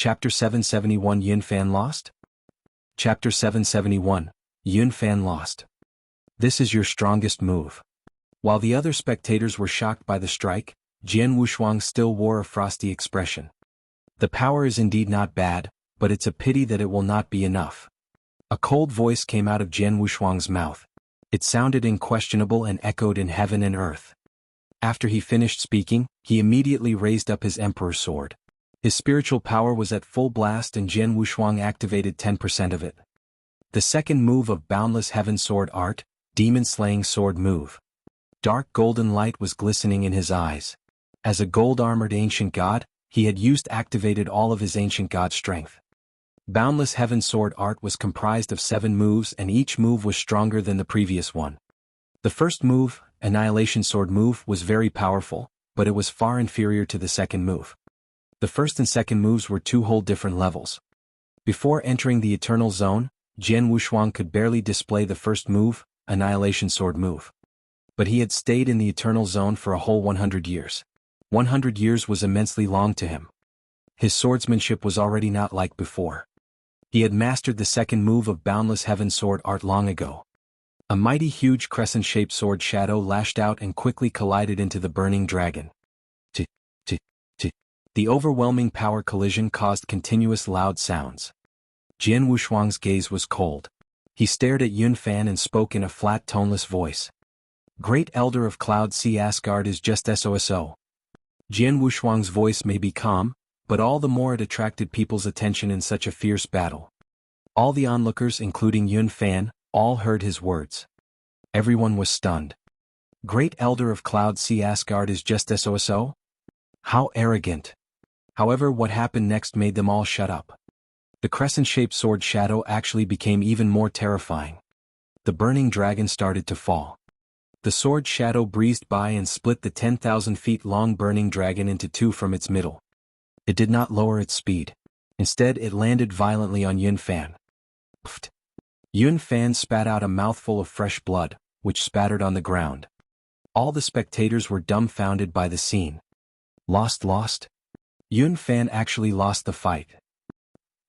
Chapter 771 Yun Fan Lost? Chapter 771, Yun Fan Lost. This is your strongest move. While the other spectators were shocked by the strike, Jian Wushuang still wore a frosty expression. The power is indeed not bad, but it's a pity that it will not be enough. A cold voice came out of Jian Wushuang's mouth. It sounded unquestionable and echoed in heaven and earth. After he finished speaking, he immediately raised up his emperor's sword. His spiritual power was at full blast and Jian Wushuang activated 10% of it. The second move of Boundless Heaven Sword Art, Demon-Slaying Sword Move. Dark golden light was glistening in his eyes. As a gold-armored ancient god, he had activated all of his ancient god strength. Boundless Heaven Sword Art was comprised of 7 moves and each move was stronger than the previous one. The first move, Annihilation Sword Move, was very powerful, but it was far inferior to the second move. The first and second moves were 2 whole different levels. Before entering the Eternal Zone, Jian Wushuang could barely display the first move, Annihilation Sword Move. But he had stayed in the Eternal Zone for a whole 100 years. 100 years was immensely long to him. His swordsmanship was already not like before. He had mastered the second move of Boundless Heaven Sword Art long ago. A mighty huge crescent-shaped sword shadow lashed out and quickly collided into the burning dragon. The overwhelming power collision caused continuous loud sounds. Jian Wushuang's gaze was cold. He stared at Yun Fan and spoke in a flat toneless voice. Great Elder of Cloud Sea Asgard is just SOSO. Jian Wushuang's voice may be calm, but all the more it attracted people's attention in such a fierce battle. All the onlookers, including Yun Fan, all heard his words. Everyone was stunned. Great Elder of Cloud Sea Asgard is just SOSO? How arrogant. However, what happened next made them all shut up. The crescent-shaped sword shadow actually became even more terrifying. The burning dragon started to fall. The sword shadow breezed by and split the 10,000 feet long burning dragon into 2 from its middle. It did not lower its speed. Instead, it landed violently on Yun Fan. Pfft. Yun Fan spat out a mouthful of fresh blood, which spattered on the ground. All the spectators were dumbfounded by the scene. Lost? Yun Fan actually lost the fight.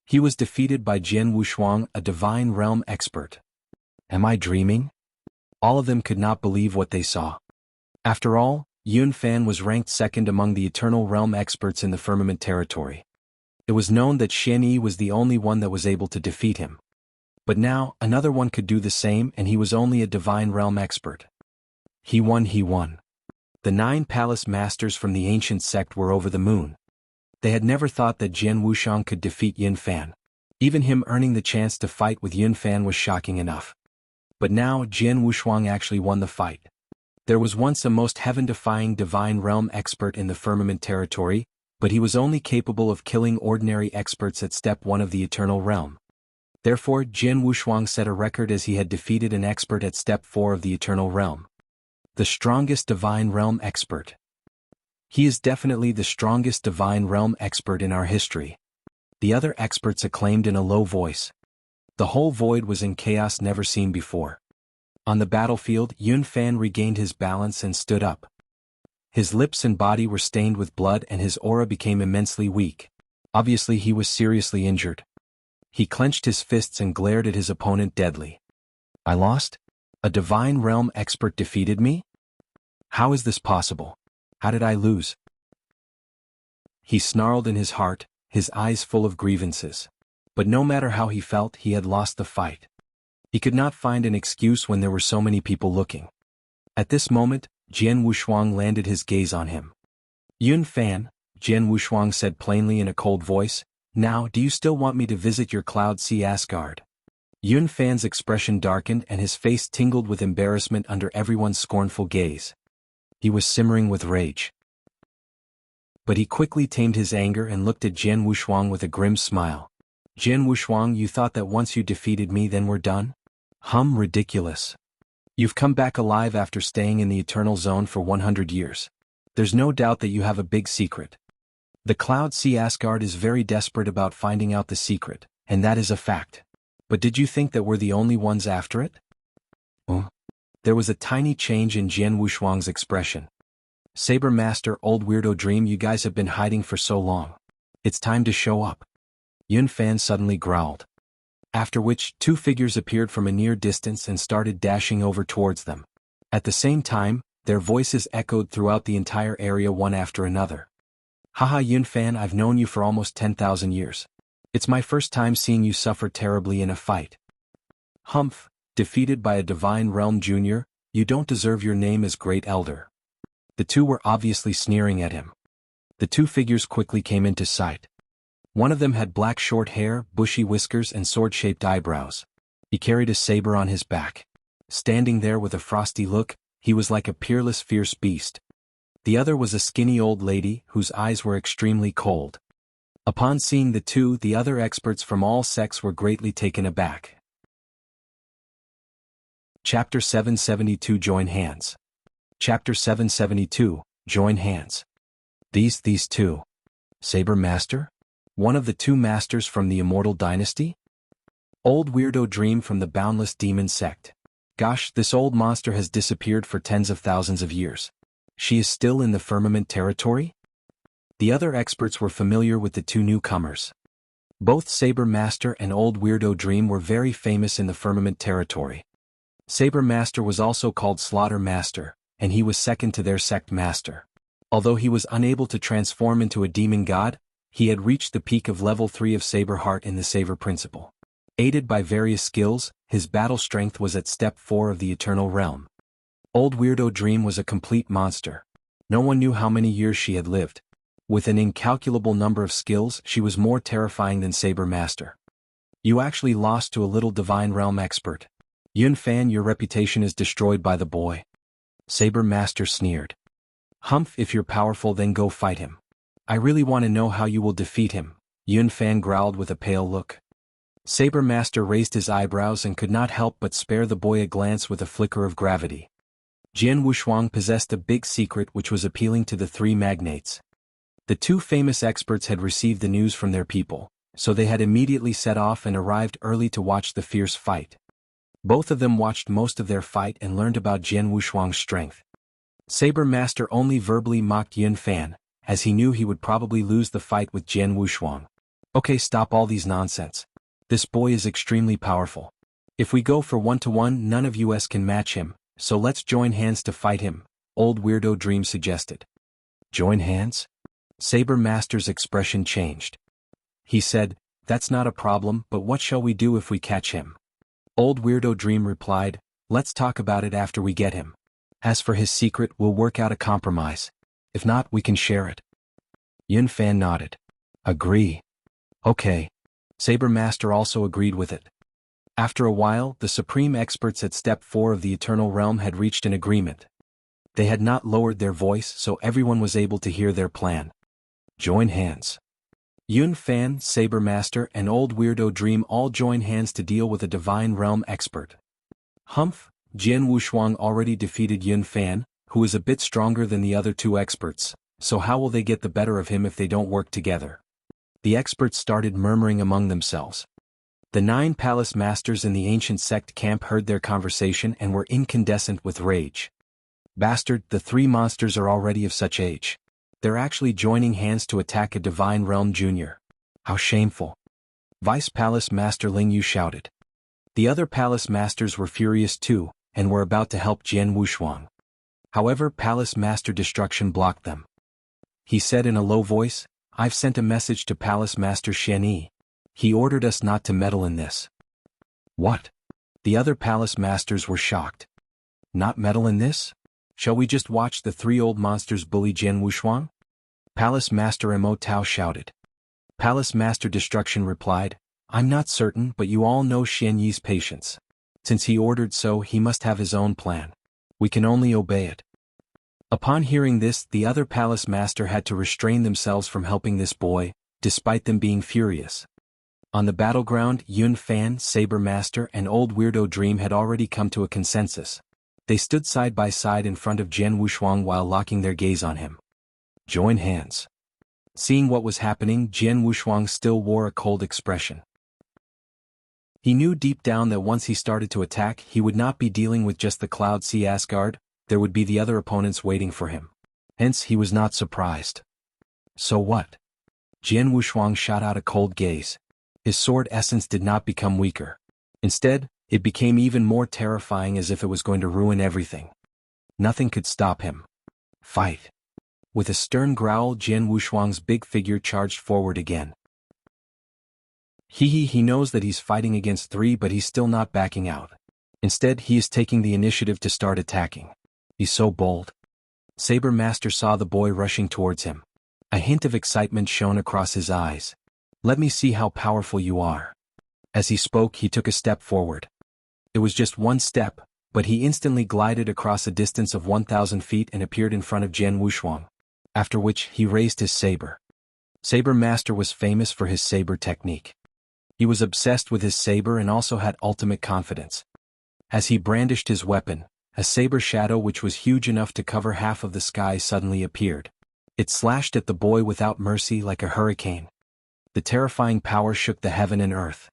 He was defeated by Jian Wushuang, a Divine Realm expert. Am I dreaming? All of them could not believe what they saw. After all, Yun Fan was ranked second among the Eternal Realm experts in the Firmament territory. It was known that Xian Yi was the only one that was able to defeat him. But now, another one could do the same and he was only a Divine Realm expert. He won. The 9 palace masters from the ancient sect were over the moon. They had never thought that Jian Wushuang could defeat Yun Fan. Even him earning the chance to fight with Yun Fan was shocking enough. But now Jian Wushuang actually won the fight. There was once a most heaven-defying Divine Realm expert in the Firmament territory, but he was only capable of killing ordinary experts at Step 1 of the Eternal Realm. Therefore, Jian Wushuang set a record as he had defeated an expert at Step 4 of the Eternal Realm. The strongest Divine Realm expert. He is definitely the strongest Divine Realm expert in our history. The other experts acclaimed in a low voice. The whole void was in chaos never seen before. On the battlefield, Yun Fan regained his balance and stood up. His lips and body were stained with blood and his aura became immensely weak. Obviously he was seriously injured. He clenched his fists and glared at his opponent deadly. I lost? A Divine Realm expert defeated me? How is this possible? How did I lose? He snarled in his heart, his eyes full of grievances. But no matter how he felt, he had lost the fight. He could not find an excuse when there were so many people looking. At this moment, Jian Wushuang landed his gaze on him. Yun Fan, Jian Wushuang said plainly in a cold voice, now do you still want me to visit your Cloud Sea Asgard? Yun Fan's expression darkened and his face tingled with embarrassment under everyone's scornful gaze. He was simmering with rage. But he quickly tamed his anger and looked at Jian Wushuang with a grim smile. Jian Wushuang, you thought that once you defeated me then we're done? Ridiculous. You've come back alive after staying in the Eternal Zone for 100 years. There's no doubt that you have a big secret. The Cloud Sea Asgard is very desperate about finding out the secret, and that is a fact. But did you think that we're the only ones after it? There was a tiny change in Jian Wushuang's expression. Saber Master, old weirdo dream, you guys have been hiding for so long. It's time to show up. Yun Fan suddenly growled. After which, two figures appeared from a near distance and started dashing over towards them. At the same time, their voices echoed throughout the entire area one after another. Haha Yun Fan, I've known you for almost 10,000 years. It's my first time seeing you suffer terribly in a fight. Humph, defeated by a Divine Realm Junior, you don't deserve your name as Great Elder. The two were obviously sneering at him. The two figures quickly came into sight. One of them had black short hair, bushy whiskers and sword-shaped eyebrows. He carried a saber on his back. Standing there with a frosty look, he was like a peerless fierce beast. The other was a skinny old lady whose eyes were extremely cold. Upon seeing the two, the other experts from all sects were greatly taken aback. Chapter 772 Join Hands. Chapter 772, Join Hands. These two. Saber Master? One of the two masters from the Immortal Dynasty? Old Weirdo Dream from the Boundless Demon Sect. Gosh, this old monster has disappeared for tens of thousands of years. She is still in the Firmament territory? The other experts were familiar with the two newcomers. Both Saber Master and Old Weirdo Dream were very famous in the Firmament territory. Saber Master was also called Slaughter Master, and he was second to their sect master. Although he was unable to transform into a demon god, he had reached the peak of level 3 of Saber Heart in the Saber Principle. Aided by various skills, his battle strength was at step 4 of the Eternal Realm. Old Weirdo Dream was a complete monster. No one knew how many years she had lived. With an incalculable number of skills, she was more terrifying than Saber Master. You actually lost to a little Divine Realm expert. Yun Fan, your reputation is destroyed by the boy. Saber Master sneered. Humph, if you're powerful then go fight him. I really want to know how you will defeat him, Yun Fan growled with a pale look. Saber Master raised his eyebrows and could not help but spare the boy a glance with a flicker of gravity. Jianghu possessed a big secret which was appealing to the three magnates. The two famous experts had received the news from their people, so they had immediately set off and arrived early to watch the fierce fight. Both of them watched most of their fight and learned about Jianghu strength. Saber Master only verbally mocked Yun Fan, as he knew he would probably lose the fight with Jianghu. Okay, stop all these nonsense. This boy is extremely powerful. If we go for 1-to-1, none of us can match him, so let's join hands to fight him, Old Weirdo Dream suggested. Join hands? Saber Master's expression changed. He said, that's not a problem, but what shall we do if we catch him? Old Weirdo Dream replied, let's talk about it after we get him. As for his secret, we'll work out a compromise. If not, we can share it. Yun Fan nodded. Agree. Okay. Saber Master also agreed with it. After a while, the supreme experts at Step 4 of the Eternal Realm had reached an agreement. They had not lowered their voice, so everyone was able to hear their plan. Join hands. Yun Fan, Saber Master, and Old Weirdo Dream all join hands to deal with a Divine Realm expert. Humph, Jianghu already defeated Yun Fan, who is a bit stronger than the other two experts, so how will they get the better of him if they don't work together? The experts started murmuring among themselves. The 9 palace masters in the ancient sect camp heard their conversation and were incandescent with rage. Bastard, the 3 monsters are already of such age. They're actually joining hands to attack a Divine Realm Junior. How shameful. Vice Palace Master Ling Yu shouted. The other palace masters were furious too, and were about to help Jianghu. However, Palace Master Destruction blocked them. He said in a low voice, I've sent a message to Palace Master Xian Yi. He ordered us not to meddle in this. What? The other palace masters were shocked. Not meddle in this? Shall we just watch the 3 old monsters bully Jianghu? Palace Master Mo Tao shouted. Palace Master Destruction replied, I'm not certain, but you all know Xian Yi's patience. Since he ordered so, he must have his own plan. We can only obey it. Upon hearing this, the other palace master had to restrain themselves from helping this boy, despite them being furious. On the battleground, Yun Fan, Saber Master, and Old Weirdo Dream had already come to a consensus. They stood side by side in front of Jianghu while locking their gaze on him. Join hands. Seeing what was happening, Jianghu still wore a cold expression. He knew deep down that once he started to attack, he would not be dealing with just the Cloud Sea Asgard, there would be the other opponents waiting for him. Hence, he was not surprised. So what? Jianghu shot out a cold gaze. His sword essence did not become weaker. Instead, it became even more terrifying, as if it was going to ruin everything. Nothing could stop him. Fight. With a stern growl, Jian Wushuang's big figure charged forward again. He knows that he's fighting against three, but he's still not backing out. Instead, he is taking the initiative to start attacking. He's so bold. Saber Master saw the boy rushing towards him. A hint of excitement shone across his eyes. "Let me see how powerful you are." As he spoke, he took a step forward. It was just one step, but he instantly glided across a distance of 1,000 feet and appeared in front of Jian Wushuang, after which he raised his saber. Saber Master was famous for his saber technique. He was obsessed with his saber and also had ultimate confidence. As he brandished his weapon, a saber shadow which was huge enough to cover half of the sky suddenly appeared. It slashed at the boy without mercy like a hurricane. The terrifying power shook the heaven and earth.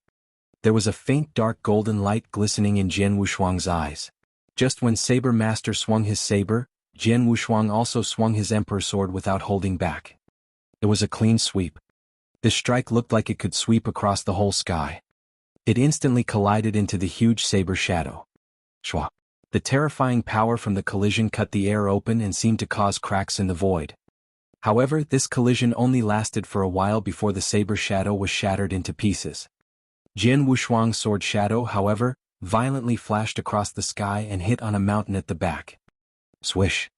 There was a faint dark golden light glistening in Jian Wushuang's eyes. Just when Saber Master swung his saber, Jian Wushuang also swung his Emperor sword without holding back. It was a clean sweep. This strike looked like it could sweep across the whole sky. It instantly collided into the huge saber shadow. Shwa! The terrifying power from the collision cut the air open and seemed to cause cracks in the void. However, this collision only lasted for a while before the saber shadow was shattered into pieces. Jian Wushuang's sword shadow, however, violently flashed across the sky and hit on a mountain at the back. Swish!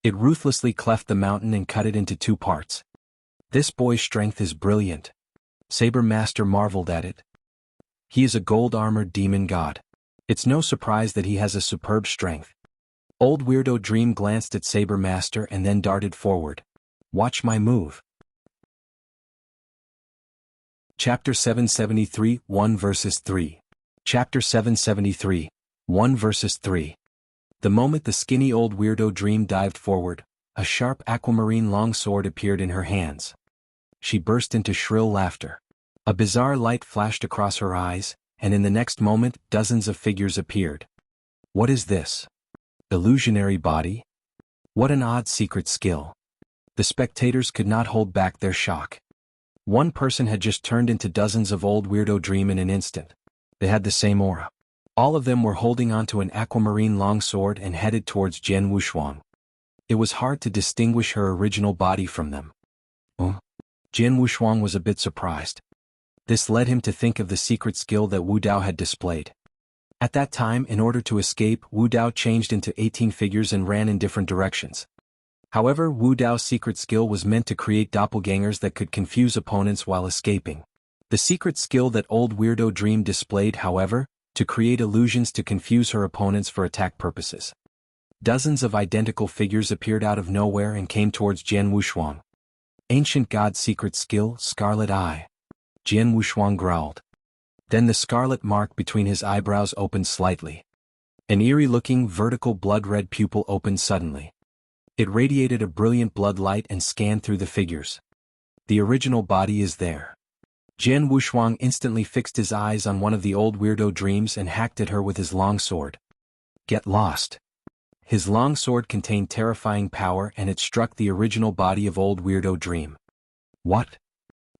It ruthlessly cleft the mountain and cut it into two parts. This boy's strength is brilliant. Saber Master marveled at it. He is a gold-armored demon god. It's no surprise that he has a superb strength. Old Weirdo Dream glanced at Saber Master and then darted forward. "Watch my move." Chapter 773, 1 verses 3. Chapter 773, 1 verses 3. The moment the skinny old Weirdo Dream dived forward, a sharp aquamarine longsword appeared in her hands. She burst into shrill laughter. A bizarre light flashed across her eyes, and in the next moment, dozens of figures appeared. What is this? Illusionary body? What an odd secret skill. The spectators could not hold back their shock. One person had just turned into dozens of old Weirdo Dream in an instant. They had the same aura. All of them were holding onto an aquamarine longsword and headed towards Jian Wushuang. It was hard to distinguish her original body from them. Jian Wushuang was a bit surprised. This led him to think of the secret skill that Wu Dao had displayed. At that time, in order to escape, Wu Dao changed into 18 figures and ran in different directions. However, Wu Dao's secret skill was meant to create doppelgangers that could confuse opponents while escaping. The secret skill that old Weirdo Dream displayed, however, to create illusions to confuse her opponents for attack purposes. Dozens of identical figures appeared out of nowhere and came towards Jian Wushuang. Ancient God's secret skill, Scarlet Eye. Jian Wushuang growled. Then the scarlet mark between his eyebrows opened slightly. An eerie-looking vertical blood-red pupil opened suddenly. It radiated a brilliant blood light and scanned through the figures. The original body is there. Jian Wushuang instantly fixed his eyes on one of the old Weirdo Dreams and hacked at her with his longsword. Get lost. His longsword contained terrifying power and it struck the original body of old Weirdo Dream. What?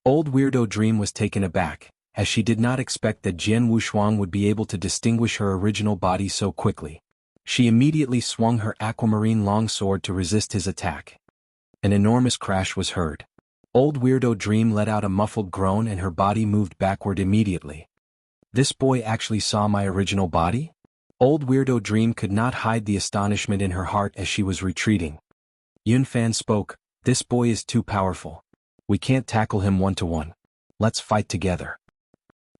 Old Weirdo Dream was taken aback, as she did not expect that Jian Wushuang would be able to distinguish her original body so quickly. She immediately swung her aquamarine longsword to resist his attack. An enormous crash was heard. Old Weirdo Dream let out a muffled groan and her body moved backward immediately. This boy actually saw my original body? Old Weirdo Dream could not hide the astonishment in her heart as she was retreating. Yunfan spoke, "This boy is too powerful. We can't tackle him one-to-one. Let's fight together."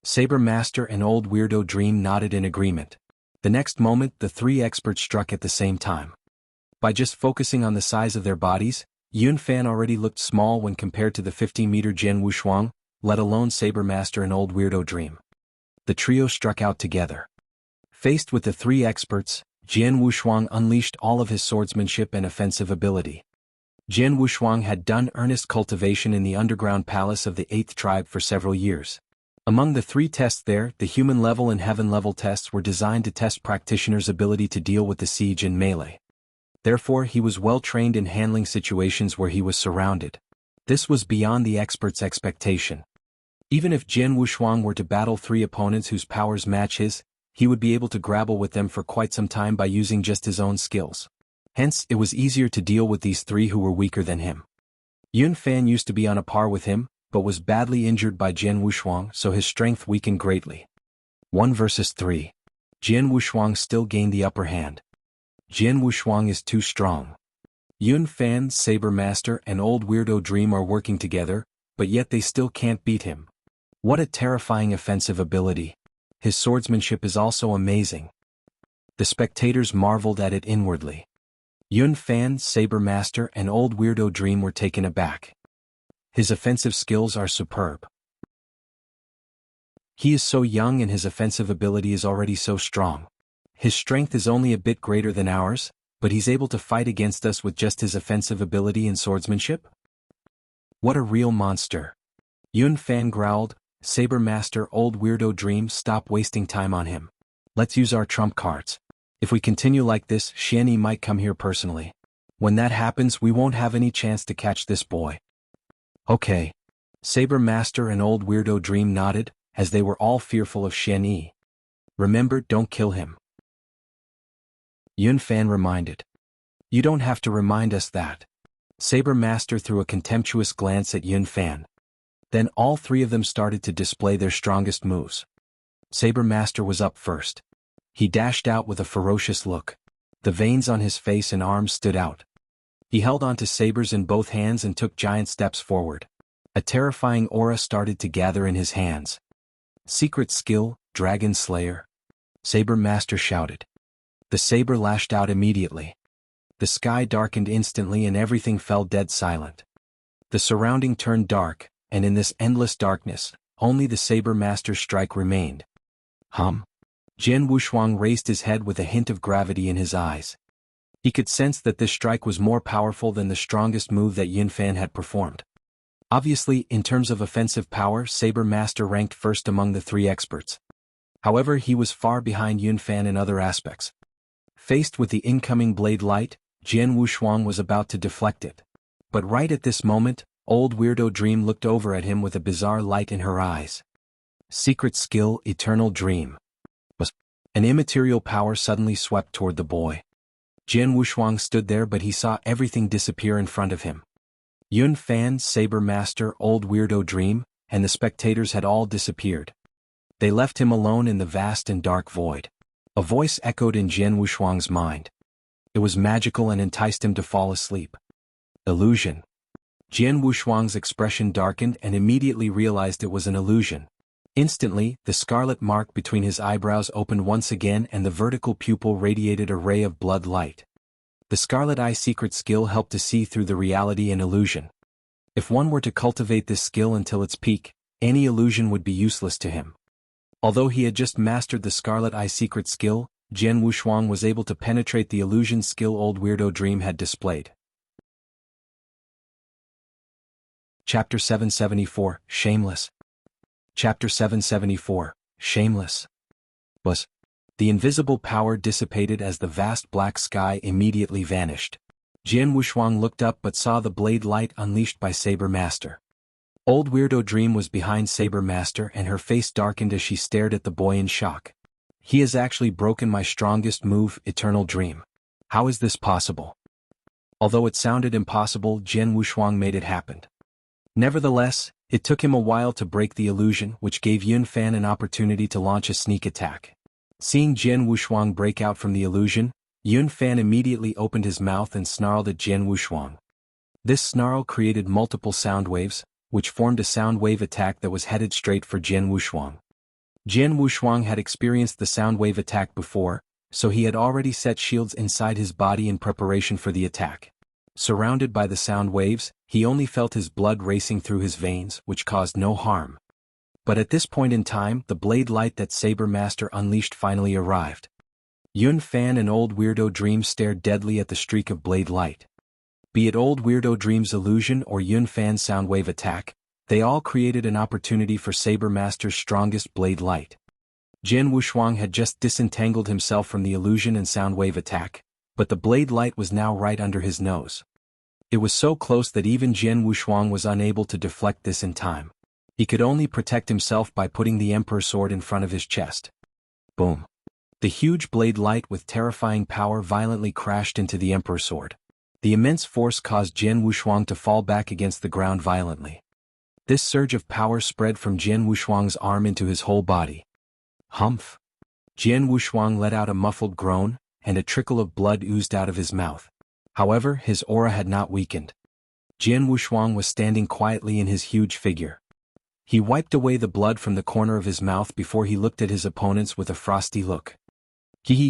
Saber Master and old Weirdo Dream nodded in agreement. The next moment, the three experts struck at the same time. By just focusing on the size of their bodies, Yunfan already looked small when compared to the 50-meter Jian Wushuang, let alone Saber Master and old Weirdo Dream. The trio struck out together. Faced with the three experts, Jian Wushuang unleashed all of his swordsmanship and offensive ability. Jian Wushuang had done earnest cultivation in the underground palace of the 8th tribe for several years. Among the three tests there, the human level and heaven level tests were designed to test practitioners' ability to deal with the siege and melee. Therefore, he was well trained in handling situations where he was surrounded. This was beyond the expert's expectation. Even if Jian Wushuang were to battle 3 opponents whose powers match his, he would be able to grapple with them for quite some time by using just his own skills. Hence, it was easier to deal with these 3 who were weaker than him. Yun Fan used to be on a par with him, but was badly injured by Jian Wushuang, so his strength weakened greatly. 1 versus 3. Jian Wushuang still gained the upper hand. Jian Wushuang is too strong. Yun Fan, Saber Master, and Old Weirdo Dream are working together, but yet they still can't beat him. What a terrifying offensive ability. His swordsmanship is also amazing. The spectators marveled at it inwardly. Yun Fan, Saber Master, and Old Weirdo Dream were taken aback. His offensive skills are superb. He is so young and his offensive ability is already so strong. His strength is only a bit greater than ours, but he's able to fight against us with just his offensive ability and swordsmanship? What a real monster. Yun Fan growled, Saber Master, Old Weirdo Dream, stop wasting time on him. Let's use our trump cards. If we continue like this, Xianyi might come here personally. When that happens, we won't have any chance to catch this boy. Okay. Saber Master and Old Weirdo Dream nodded, as they were all fearful of Xianyi. Remember, don't kill him. Yun Fan reminded. You don't have to remind us that. Saber Master threw a contemptuous glance at Yun Fan. Then all 3 of them started to display their strongest moves. Saber Master was up first. He dashed out with a ferocious look. The veins on his face and arms stood out. He held onto sabers in both hands and took giant steps forward. A terrifying aura started to gather in his hands. Secret skill, Dragon Slayer. Saber Master shouted. The saber lashed out immediately. The sky darkened instantly and everything fell dead silent. The surrounding turned dark, and in this endless darkness, only the Saber Master's strike remained. Jian Wushuang raised his head with a hint of gravity in his eyes. He could sense that this strike was more powerful than the strongest move that Yun Fan had performed. Obviously, in terms of offensive power, Saber Master ranked first among the 3 experts. However, he was far behind Yun Fan in other aspects. Faced with the incoming blade light, Jian Wushuang was about to deflect it. But right at this moment, Old Weirdo Dream looked over at him with a bizarre light in her eyes. Secret skill, Eternal Dream. An immaterial power suddenly swept toward the boy. Jian Wushuang stood there, but he saw everything disappear in front of him. Yun Fan, Saber Master, Old Weirdo Dream, and the spectators had all disappeared. They left him alone in the vast and dark void. A voice echoed in Jian Wushuang's mind. It was magical and enticed him to fall asleep. Illusion. Jian Wushuang's expression darkened and immediately realized it was an illusion. Instantly, the scarlet mark between his eyebrows opened once again and the vertical pupil radiated a ray of blood light. The Scarlet Eye secret skill helped to see through the reality and illusion. If one were to cultivate this skill until its peak, any illusion would be useless to him. Although he had just mastered the Scarlet Eye secret skill, Jian Wushuang was able to penetrate the illusion skill Old Weirdo Dream had displayed. Chapter 774, Shameless. Chapter 774, Shameless. The invisible power dissipated as the vast black sky immediately vanished. Jian Wushuang looked up but saw the blade light unleashed by Saber Master. Old Weirdo Dream was behind Saber Master and her face darkened as she stared at the boy in shock. He has actually broken my strongest move, Eternal Dream. How is this possible? Although it sounded impossible, Jian Wushuang made it happen. Nevertheless, it took him a while to break the illusion, which gave Yun Fan an opportunity to launch a sneak attack. Seeing Jian Wushuang break out from the illusion, Yun Fan immediately opened his mouth and snarled at Jian Wushuang. This snarl created multiple sound waves, which formed a sound wave attack that was headed straight for Jian Wushuang. Jian Wushuang had experienced the sound wave attack before, so he had already set shields inside his body in preparation for the attack. Surrounded by the sound waves, he only felt his blood racing through his veins, which caused no harm. But at this point in time, the blade light that Saber Master unleashed finally arrived. Yun Fan and Old Weirdo Dream stared deadly at the streak of blade light. Be it Old Weirdo Dream's illusion or Yun Fan's sound wave attack, they all created an opportunity for Saber Master's strongest blade light. Jian Wushuang had just disentangled himself from the illusion and sound wave attack, but the blade light was now right under his nose. It was so close that even Jian Wushuang was unable to deflect this in time. He could only protect himself by putting the Emperor's sword in front of his chest. Boom. The huge blade light with terrifying power violently crashed into the Emperor's sword. The immense force caused Jian Wushuang to fall back against the ground violently. This surge of power spread from Jian Wushuang's arm into his whole body. Humph! Jian Wushuang let out a muffled groan, and a trickle of blood oozed out of his mouth. However, his aura had not weakened. Jian Wushuang was standing quietly in his huge figure. He wiped away the blood from the corner of his mouth before he looked at his opponents with a frosty look.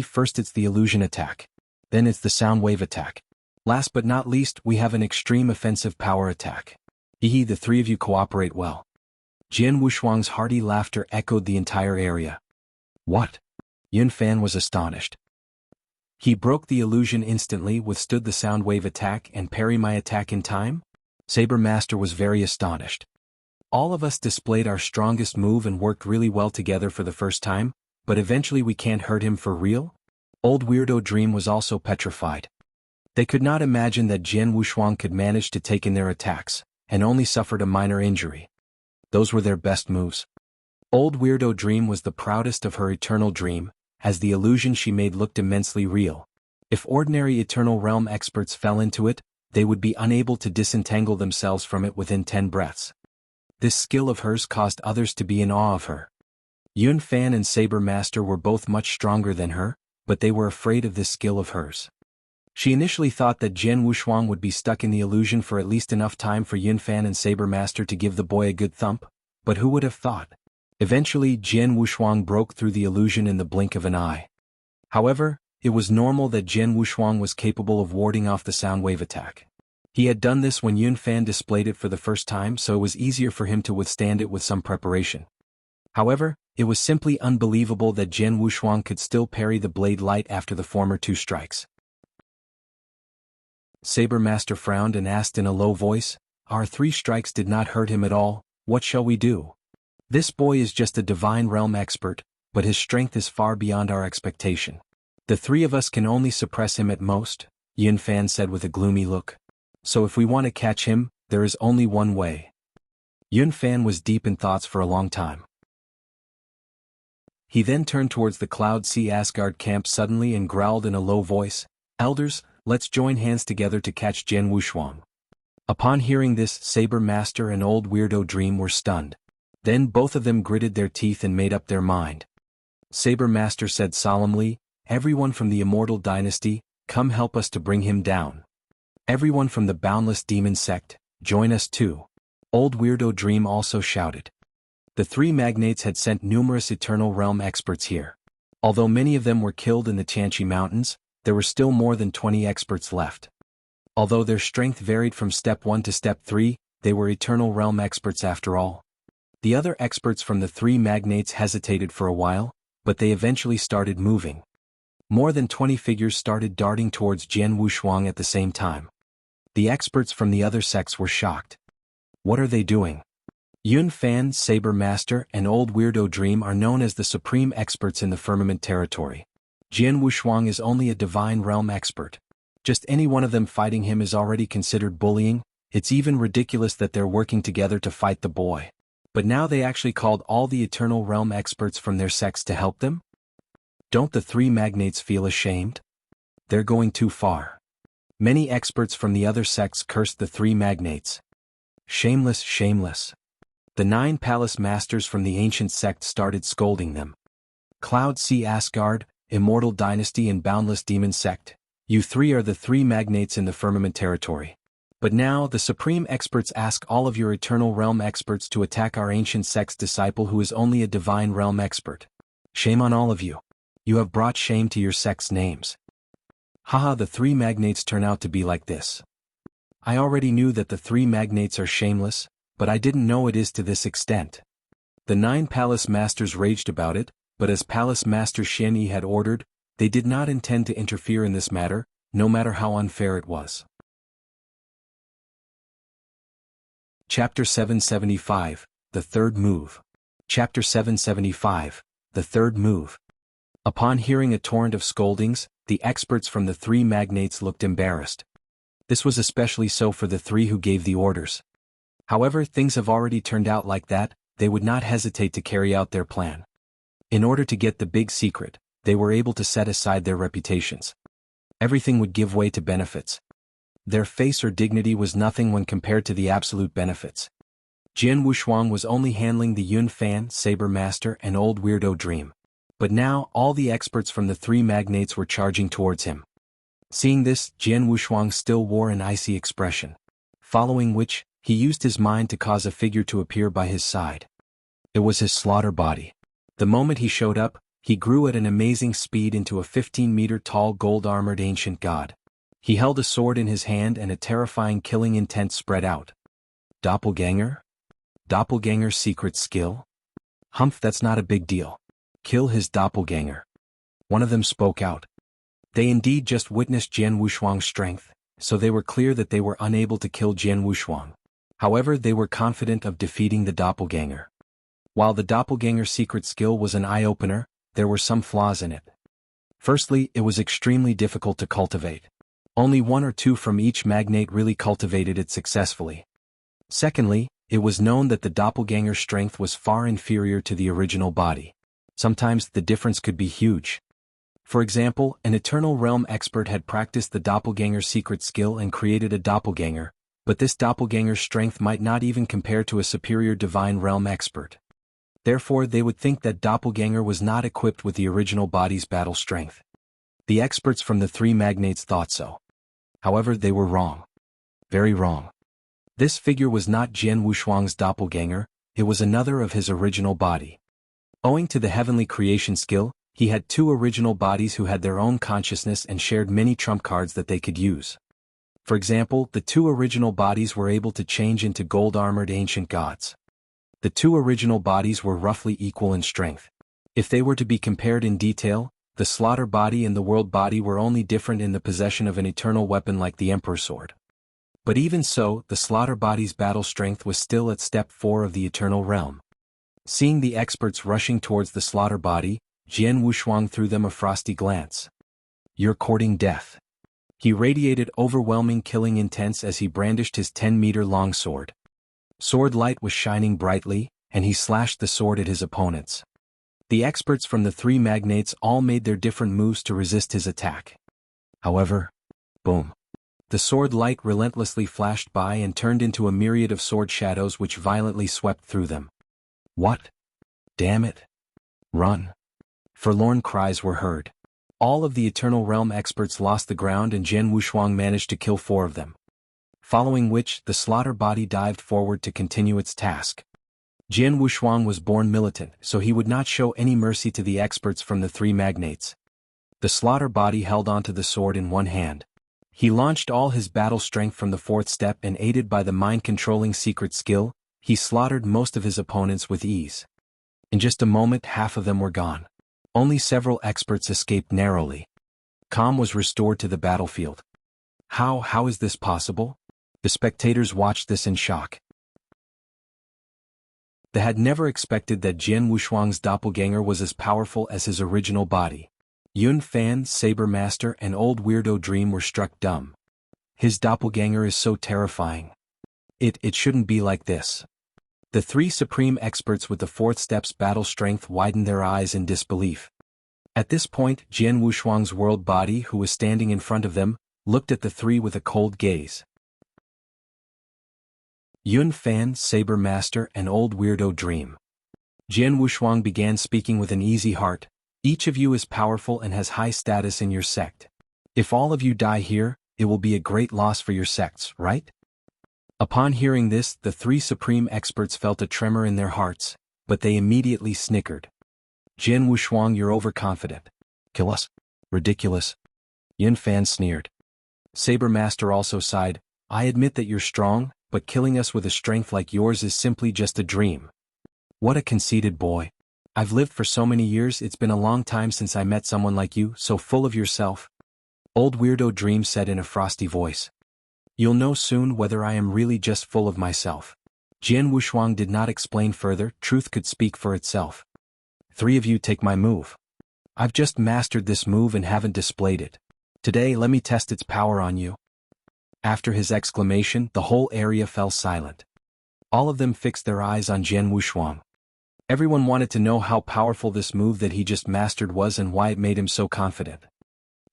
First it's the illusion attack. Then it's the sound wave attack. Last but not least, we have an extreme offensive power attack. The three of you cooperate well. Jian Wushuang's hearty laughter echoed the entire area. What? Yun Fan was astonished. He broke the illusion instantly, withstood the sound wave attack and parry my attack in time? Saber Master was very astonished. All of us displayed our strongest move and worked really well together for the first time, but eventually we can't hurt him for real? Old Weirdo Dream was also petrified. They could not imagine that Jian Wushuang could manage to take in their attacks, and only suffered a minor injury. Those were their best moves. Old Weirdo Dream was the proudest of her Eternal Dream, as the illusion she made looked immensely real. If ordinary Eternal Realm experts fell into it, they would be unable to disentangle themselves from it within 10 breaths. This skill of hers caused others to be in awe of her. Yun Fan and Saber Master were both much stronger than her, but they were afraid of this skill of hers. She initially thought that Jian Wushuang would be stuck in the illusion for at least enough time for Yun Fan and Saber Master to give the boy a good thump, but who would have thought? Eventually Jian Wushuang broke through the illusion in the blink of an eye. However, it was normal that Jian Wushuang was capable of warding off the sound wave attack. He had done this when Yun Fan displayed it for the first time, so it was easier for him to withstand it with some preparation. However, it was simply unbelievable that Jian Wushuang could still parry the blade light after the former 2 strikes. Saber Master frowned and asked in a low voice, "Our 3 strikes did not hurt him at all, what shall we do? This boy is just a divine realm expert, but his strength is far beyond our expectation. The 3 of us can only suppress him at most," Yun Fan said with a gloomy look. "So if we want to catch him, there is only one way." Yun Fan was deep in thoughts for a long time. He then turned towards the Cloud Sea Asgard camp suddenly and growled in a low voice, "Elders, let's join hands together to catch Jian Wushuang." Upon hearing this, Saber Master and Old Weirdo Dream were stunned. Then both of them gritted their teeth and made up their mind. Saber Master said solemnly, "Everyone from the Immortal Dynasty, come help us to bring him down. Everyone from the Boundless Demon Sect, join us too." Old Weirdo Dream also shouted. The 3 magnates had sent numerous Eternal Realm experts here. Although many of them were killed in the Tianchi Mountains, there were still more than 20 experts left. Although their strength varied from Step 1 to Step 3, they were Eternal Realm experts after all. The other experts from the 3 magnates hesitated for a while, but they eventually started moving. More than 20 figures started darting towards Jian Wushuang at the same time. The experts from the other sects were shocked. What are they doing? Yun Fan, Saber Master, and Old Weirdo Dream are known as the supreme experts in the Firmament territory. Jian Wushuang is only a divine realm expert. Just any one of them fighting him is already considered bullying. It's even ridiculous that they're working together to fight the boy. But now they actually called all the Eternal Realm experts from their sects to help them? Don't the 3 magnates feel ashamed? They're going too far. Many experts from the other sects cursed the 3 magnates. Shameless, shameless. The 9 palace masters from the ancient sect started scolding them. Cloud Sea Asgard, Immortal Dynasty and Boundless Demon Sect, you 3 are the 3 magnates in the Firmament territory. But now the supreme experts ask all of your Eternal Realm experts to attack our ancient sect's disciple who is only a divine realm expert. Shame on all of you. You have brought shame to your sect's names. Haha, the 3 magnates turn out to be like this. I already knew that the 3 magnates are shameless, but I didn't know it is to this extent. The 9 palace masters raged about it, but as Palace Master Xian Yi had ordered, they did not intend to interfere in this matter, no matter how unfair it was. Chapter 775, The Third Move. Chapter 775, The Third Move. Upon hearing a torrent of scoldings, the experts from the 3 magnates looked embarrassed. This was especially so for the 3 who gave the orders. However, things have already turned out like that, they would not hesitate to carry out their plan. In order to get the big secret, they were able to set aside their reputations. Everything would give way to benefits. Their face or dignity was nothing when compared to the absolute benefits. Jian Wushuang was only handling the Yun Fan, Saber Master, and Old Weirdo Dream. But now, all the experts from the three magnates were charging towards him. Seeing this, Jian Wushuang still wore an icy expression. Following which, he used his mind to cause a figure to appear by his side. It was his slaughter body. The moment he showed up, he grew at an amazing speed into a 15-meter-tall gold-armored ancient god. He held a sword in his hand and a terrifying killing intent spread out. Doppelganger? Doppelganger's secret skill? Humph, that's not a big deal. Kill his doppelganger. One of them spoke out. They indeed just witnessed Jian Wushuang's strength, so they were clear that they were unable to kill Jian Wushuang. However, they were confident of defeating the doppelganger. While the doppelganger's secret skill was an eye-opener, there were some flaws in it. Firstly, it was extremely difficult to cultivate. Only one or two from each magnate really cultivated it successfully. Secondly, it was known that the doppelganger's strength was far inferior to the original body. Sometimes the difference could be huge. For example, an Eternal Realm expert had practiced the doppelganger's secret skill and created a doppelganger, but this doppelganger's strength might not even compare to a superior Divine Realm expert. Therefore, they would think that doppelganger was not equipped with the original body's battle strength. The experts from the three magnates thought so. However, they were wrong. Very wrong. This figure was not Jian Wushuang's doppelganger, it was another of his original body. Owing to the heavenly creation skill, he had two original bodies who had their own consciousness and shared many trump cards that they could use. For example, the two original bodies were able to change into gold-armored ancient gods. The two original bodies were roughly equal in strength. If they were to be compared in detail, the slaughter body and the world body were only different in the possession of an eternal weapon like the Emperor Sword. But even so, the slaughter body's battle strength was still at step 4 of the Eternal Realm. Seeing the experts rushing towards the slaughter body, Jian Wushuang threw them a frosty glance. "You're courting death." He radiated overwhelming killing intent as he brandished his 10-meter-long sword. Sword light was shining brightly, and he slashed the sword at his opponents. The experts from the three magnates all made their different moves to resist his attack. However, boom. The sword light relentlessly flashed by and turned into a myriad of sword shadows which violently swept through them. "What? Damn it! Run!" Forlorn cries were heard. All of the Eternal Realm experts lost the ground and Jian Wushuang managed to kill 4 of them. Following which, the slaughter body dived forward to continue its task. Jian Wushuang was born militant, so he would not show any mercy to the experts from the three magnates. The slaughter body held onto the sword in one hand. He launched all his battle strength from the 4th step and aided by the mind-controlling secret skill, he slaughtered most of his opponents with ease. In just a moment, half of them were gone. Only several experts escaped narrowly. Calm was restored to the battlefield. How is this possible? The spectators watched this in shock. They had never expected that Jian Wushuang's doppelganger was as powerful as his original body. Yun Fan, Saber Master, and Old Weirdo Dream were struck dumb. His doppelganger is so terrifying. It shouldn't be like this. The 3 supreme experts with the 4th step's battle strength widened their eyes in disbelief. At this point, Jian Wushuang's world body, who was standing in front of them, looked at the 3 with a cold gaze. Yun Fan, Saber Master, and Old Weirdo Dream. Jian Wushuang began speaking with an easy heart. "Each of you is powerful and has high status in your sect. If all of you die here, it will be a great loss for your sects, right?" Upon hearing this, the 3 supreme experts felt a tremor in their hearts, but they immediately snickered. "Jian Wushuang, you're overconfident. Kill us? Ridiculous." Yun Fan sneered. Saber Master also sighed. "I admit that you're strong, but killing us with a strength like yours is simply just a dream." What a conceited boy. "I've lived for so many years, it's been a long time since I met someone like you, so full of yourself." Old Weirdo Dream said in a frosty voice. "You'll know soon whether I am really just full of myself." Jian Wushuang did not explain further, truth could speak for itself. "3 of you take my move. I've just mastered this move and haven't displayed it. Today let me test its power on you." After his exclamation, the whole area fell silent. All of them fixed their eyes on Jian Wushuang. Everyone wanted to know how powerful this move that he just mastered was and why it made him so confident.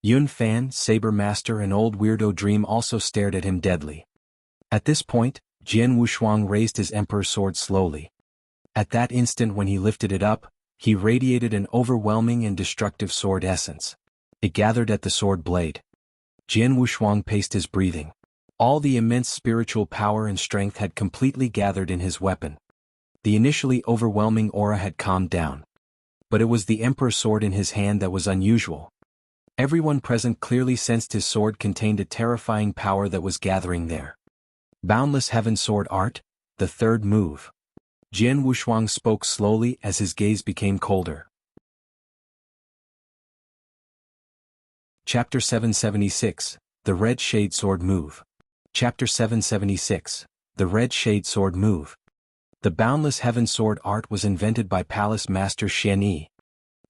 Yun Fan, Saber Master and Old Weirdo Dream also stared at him deadly. At this point, Jian Wushuang raised his Emperor's sword slowly. At that instant when he lifted it up, he radiated an overwhelming and destructive sword essence. It gathered at the sword blade. Jian Wushuang paced his breathing. All the immense spiritual power and strength had completely gathered in his weapon. The initially overwhelming aura had calmed down. But it was the Emperor's sword in his hand that was unusual. Everyone present clearly sensed his sword contained a terrifying power that was gathering there. Boundless Heaven Sword Art, the third move. Jian Wushuang spoke slowly as his gaze became colder. Chapter 776, The Red Shade Sword Move. Chapter 776, The Red Shade Sword Move. The Boundless Heaven Sword Art was invented by Palace Master Xian Yi.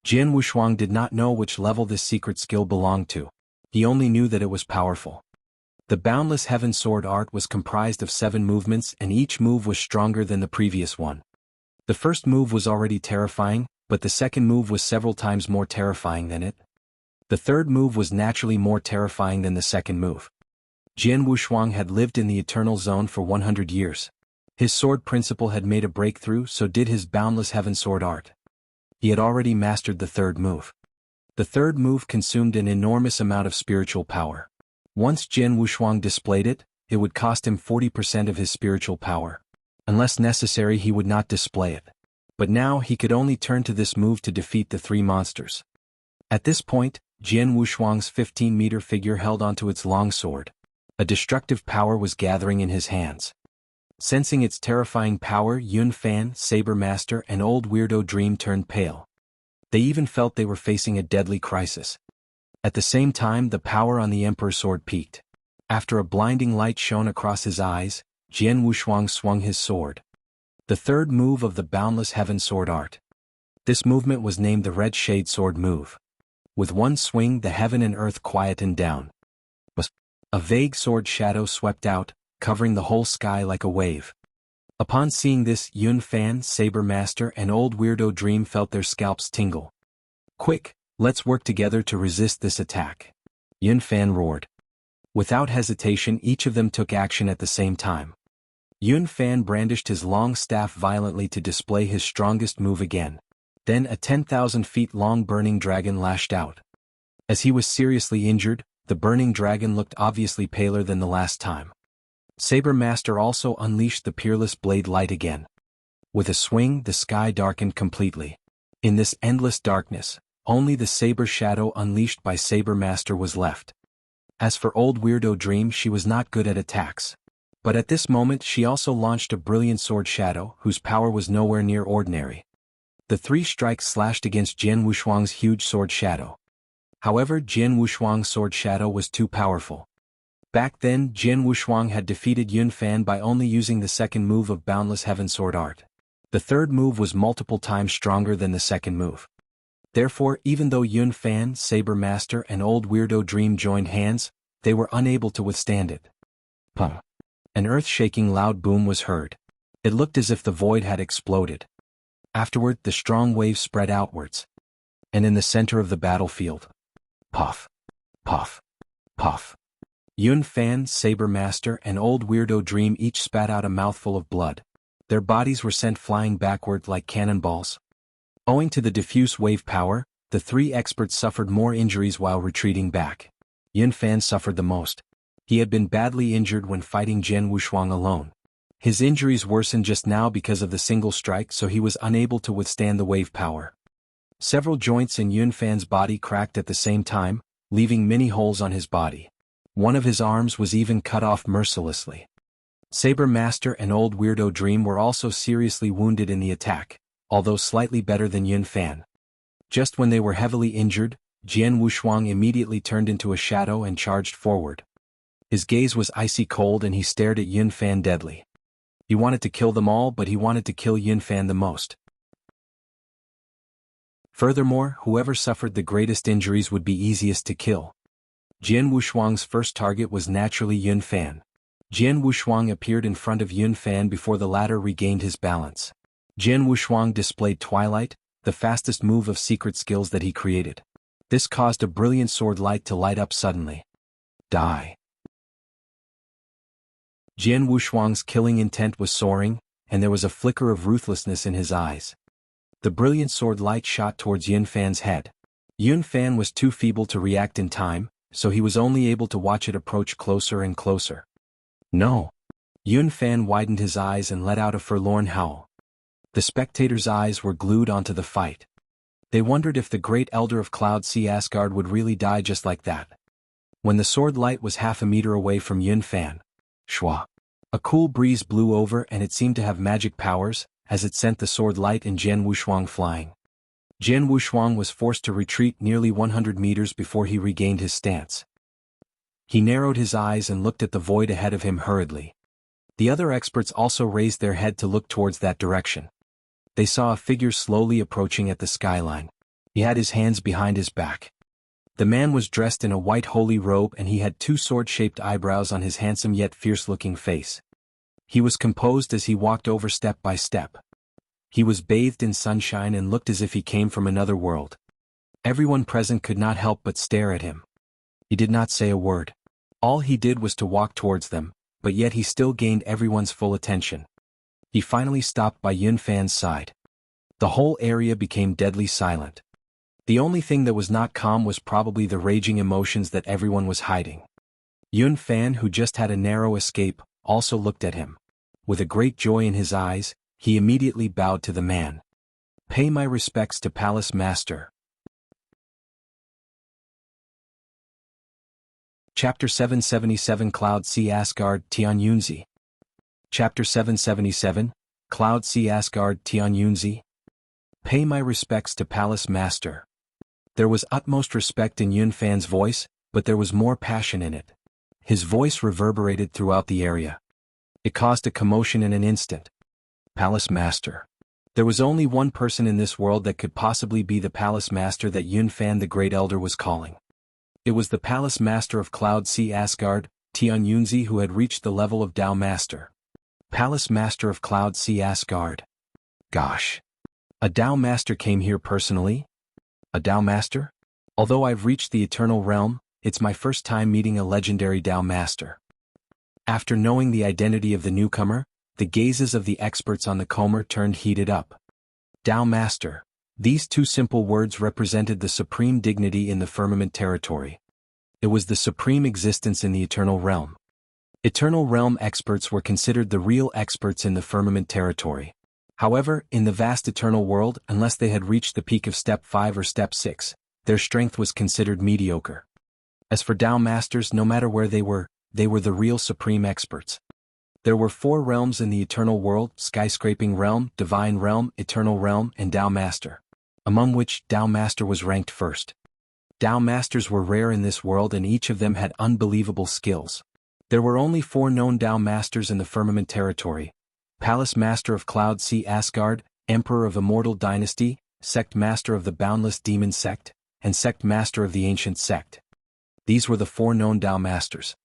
Jian Wushuang did not know which level this secret skill belonged to. He only knew that it was powerful. The Boundless Heaven Sword Art was comprised of 7 movements and each move was stronger than the previous one. The first move was already terrifying, but the second move was several times more terrifying than it. The third move was naturally more terrifying than the second move. Jian Wushuang had lived in the Eternal Zone for 100 years. His sword principle had made a breakthrough, so did his Boundless Heaven Sword Art. He had already mastered the third move. The third move consumed an enormous amount of spiritual power. Once Jian Wushuang displayed it, it would cost him 40% of his spiritual power. Unless necessary, he would not display it. But now he could only turn to this move to defeat the 3 monsters. At this point, Jian Wushuang's 15-meter figure held onto its long sword. A destructive power was gathering in his hands. Sensing its terrifying power, Yun Fan, Saber Master and Old Weirdo Dream turned pale. They even felt they were facing a deadly crisis. At the same time, the power on the Emperor's sword peaked. After a blinding light shone across his eyes, Jian Wushuang swung his sword. The third move of the Boundless Heaven Sword Art. This movement was named the Red Shade Sword Move. With one swing, the heaven and earth quietened down. A vague sword shadow swept out, covering the whole sky like a wave. Upon seeing this, Yun Fan, Saber Master and Old Weirdo Dream felt their scalps tingle. "Quick, let's work together to resist this attack," Yun Fan roared. Without hesitation, each of them took action at the same time. Yun Fan brandished his long staff violently to display his strongest move again. Then a 10,000 feet long burning dragon lashed out. As he was seriously injured, the burning dragon looked obviously paler than the last time. Saber Master also unleashed the peerless blade light again. With a swing, the sky darkened completely. In this endless darkness, only the saber shadow unleashed by Saber Master was left. As for Old Weirdo Dream, she was not good at attacks. But at this moment she also launched a brilliant sword shadow, whose power was nowhere near ordinary. The 3 strikes slashed against Jian Wushuang's huge sword shadow. However, Jian Wushuang's sword shadow was too powerful. Back then, Jian Wushuang had defeated Yun Fan by only using the second move of Boundless Heaven Sword Art. The third move was multiple times stronger than the second move. Therefore, even though Yun Fan, Saber Master and Old Weirdo Dream joined hands, they were unable to withstand it. Pum. An earth-shaking loud boom was heard. It looked as if the void had exploded. Afterward, the strong wave spread outwards. And in the center of the battlefield, puff, puff, puff. Yun Fan, Saber Master and Old Weirdo Dream each spat out a mouthful of blood. Their bodies were sent flying backward like cannonballs. Owing to the diffuse wave power, the 3 experts suffered more injuries while retreating back. Yun Fan suffered the most. He had been badly injured when fighting Jian Wushuang alone. His injuries worsened just now because of the single strike, so he was unable to withstand the wave power. Several joints in Yun Fan's body cracked at the same time, leaving many holes on his body. One of his arms was even cut off mercilessly. Saber Master and Old Weirdo Dream were also seriously wounded in the attack, although slightly better than Yun Fan. Just when they were heavily injured, Jian Wushuang immediately turned into a shadow and charged forward. His gaze was icy cold and he stared at Yun Fan deadly. He wanted to kill them all, but he wanted to kill Yun Fan the most. Furthermore, whoever suffered the greatest injuries would be easiest to kill. Jian Wushuang's first target was naturally Yun Fan. Jian Wushuang appeared in front of Yun Fan before the latter regained his balance. Jian Wushuang displayed Twilight, the fastest move of secret skills that he created. This caused a brilliant sword light to light up suddenly. Die. Jian Wushuang's killing intent was soaring, and there was a flicker of ruthlessness in his eyes. The brilliant sword light shot towards Yun Fan's head. Yun Fan was too feeble to react in time, so he was only able to watch it approach closer and closer. No. Yun Fan widened his eyes and let out a forlorn howl. The spectators' eyes were glued onto the fight. They wondered if the great elder of Cloud Sea Asgard would really die just like that. When the sword light was half a meter away from Yun Fan, shwa, a cool breeze blew over and it seemed to have magic powers, as it sent the sword light and Jian Wushuang flying. Jian Wushuang was forced to retreat nearly 100 meters before he regained his stance. He narrowed his eyes and looked at the void ahead of him hurriedly. The other experts also raised their head to look towards that direction. They saw a figure slowly approaching at the skyline. He had his hands behind his back. The man was dressed in a white holy robe and he had two sword-shaped eyebrows on his handsome yet fierce-looking face. He was composed as he walked over step by step. He was bathed in sunshine and looked as if he came from another world. Everyone present could not help but stare at him. He did not say a word. All he did was to walk towards them, but yet he still gained everyone's full attention. He finally stopped by Yun Fan's side. The whole area became deadly silent. The only thing that was not calm was probably the raging emotions that everyone was hiding. Yun Fan, who just had a narrow escape, also looked at him. With a great joy in his eyes, he immediately bowed to the man. Pay my respects to Palace Master. Chapter 777 Cloud Sea Asgard Tian Yunzi. Chapter 777, Cloud Sea Asgard Tian Yunzi. Pay my respects to Palace Master. There was utmost respect in Yun Fan's voice, but there was more passion in it. His voice reverberated throughout the area. It caused a commotion in an instant. Palace Master. There was only one person in this world that could possibly be the Palace Master that Yun Fan the Great Elder was calling. It was the Palace Master of Cloud Sea Asgard, Tian Yunzi, who had reached the level of Tao Master. Palace Master of Cloud Sea Asgard. Gosh. A Tao Master came here personally? A Tao Master? Although I've reached the Eternal Realm, it's my first time meeting a legendary Tao Master. After knowing the identity of the newcomer, the gazes of the experts on the comer turned heated up. Tao Master. These two simple words represented the supreme dignity in the firmament territory. It was the supreme existence in the Eternal Realm. Eternal Realm experts were considered the real experts in the firmament territory. However, in the vast eternal world, unless they had reached the peak of Step 5 or Step 6, their strength was considered mediocre. As for Tao Masters, no matter where they were the real supreme experts. There were 4 realms in the eternal world: Skyscraping Realm, Divine Realm, Eternal Realm, and Tao Master, among which Tao Master was ranked first. Tao Masters were rare in this world and each of them had unbelievable skills. There were only 4 known Tao Masters in the firmament territory: Palace Master of Cloud Sea Asgard, Emperor of Immortal Dynasty, Sect Master of the Boundless Demon Sect, and Sect Master of the Ancient Sect. These were the 4 known Tao Masters.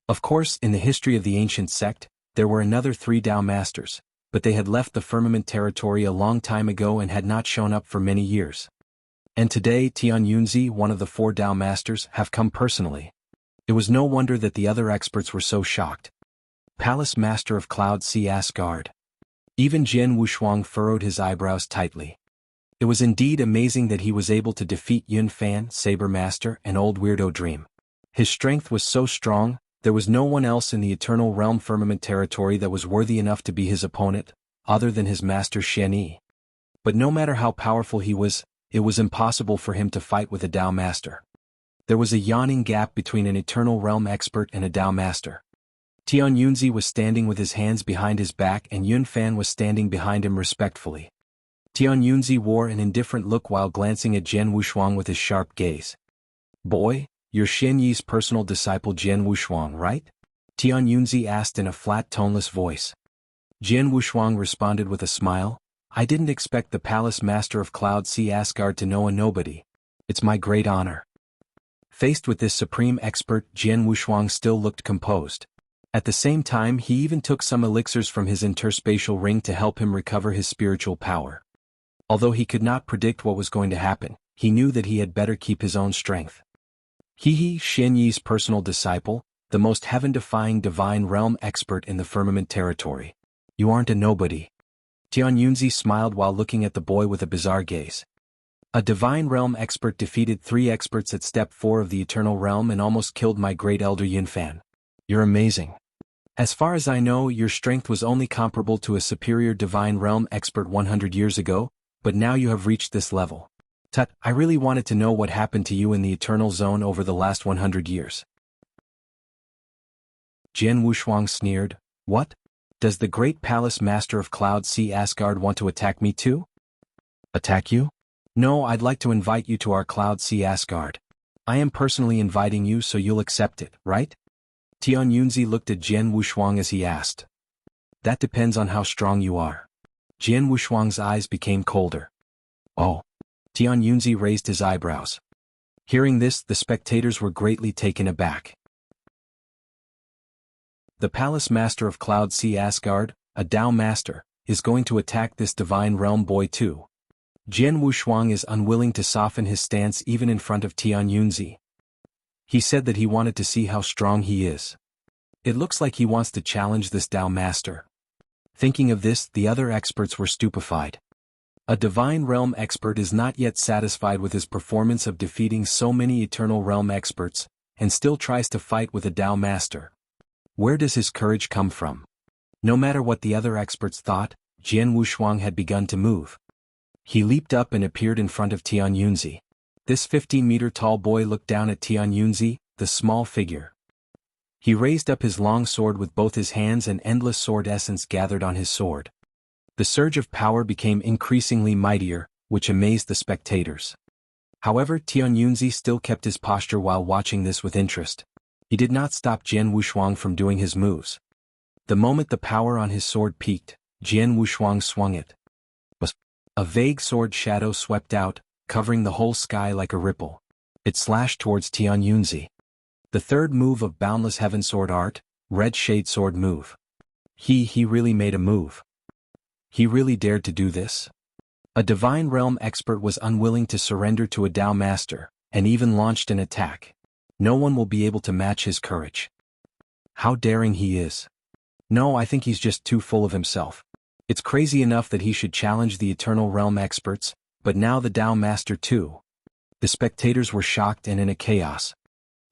Of course, in the history of the Ancient Sect, there were another 3 Tao Masters, but they had left the firmament territory a long time ago and had not shown up for many years. And today Tian Yunzi, one of the 4 Tao Masters, have come personally. It was no wonder that the other experts were so shocked. Palace Master of Cloud Sea Asgard. Even Jian Wushuang furrowed his eyebrows tightly. It was indeed amazing that he was able to defeat Yun Fan, Saber Master, and Old Weirdo Dream. His strength was so strong, there was no one else in the Eternal Realm firmament territory that was worthy enough to be his opponent, other than his master Shen Yi. But no matter how powerful he was, it was impossible for him to fight with a Tao Master. There was a yawning gap between an Eternal Realm expert and a Tao Master. Tian Yunzi was standing with his hands behind his back and Yun Fan was standing behind him respectfully. Tian Yunzi wore an indifferent look while glancing at Jian Wushuang with his sharp gaze. "Boy, you're Shen Yi's personal disciple Jian Wushuang, right?" Tian Yunzi asked in a flat, toneless voice. Jian Wushuang responded with a smile. "I didn't expect the Palace Master of Cloud Sea Asgard to know a nobody. It's my great honor." Faced with this supreme expert, Jian Wushuang still looked composed. At the same time, he even took some elixirs from his interspatial ring to help him recover his spiritual power. Although he could not predict what was going to happen, he knew that he had better keep his own strength. Xian Yi's personal disciple, the most heaven-defying divine realm expert in the firmament territory. You aren't a nobody. Tian Yunzi smiled while looking at the boy with a bizarre gaze. A divine realm expert defeated 3 experts at step 4 of the eternal realm and almost killed my great elder Yunfan. You're amazing. As far as I know, your strength was only comparable to a superior divine realm expert 100 years ago, but now you have reached this level. Tut, I really wanted to know what happened to you in the eternal zone over the last 100 years. Jian Wushuang sneered. What? Does the great palace master of Cloud Sea Asgard want to attack me too? Attack you? No, I'd like to invite you to our Cloud Sea Asgard. I am personally inviting you, so you'll accept it, right? Tian Yunzi looked at Jian Wushuang as he asked. That depends on how strong you are. Jian Wushuang's eyes became colder. Oh. Tian Yunzi raised his eyebrows. Hearing this, the spectators were greatly taken aback. The palace master of Cloud Sea Asgard, a Tao master, is going to attack this divine realm boy too. Jian Wushuang is unwilling to soften his stance even in front of Tian Yunzi. He said that he wanted to see how strong he is. It looks like he wants to challenge this Tao master. Thinking of this, the other experts were stupefied. A divine realm expert is not yet satisfied with his performance of defeating so many eternal realm experts, and still tries to fight with a Tao master. Where does his courage come from? No matter what the other experts thought, Jian Wushuang had begun to move. He leaped up and appeared in front of Tian Yunzi. This 15-meter-tall boy looked down at Tian Yunzi, the small figure. He raised up his long sword with both his hands and endless sword essence gathered on his sword. The surge of power became increasingly mightier, which amazed the spectators. However, Tian Yunzi still kept his posture while watching this with interest. He did not stop Jian Wushuang from doing his moves. The moment the power on his sword peaked, Jian Wushuang swung it. A vague sword shadow swept out, covering the whole sky like a ripple. It slashed towards Tian Yunzi. The third move of Boundless Heaven Sword Art, Red Shade Sword Move. He really made a move. He really dared to do this? A divine realm expert was unwilling to surrender to a Tao master, and even launched an attack. No one will be able to match his courage. How daring he is. No, I think he's just too full of himself. It's crazy enough that he should challenge the eternal realm experts, but now the Tao master too. The spectators were shocked and in a chaos.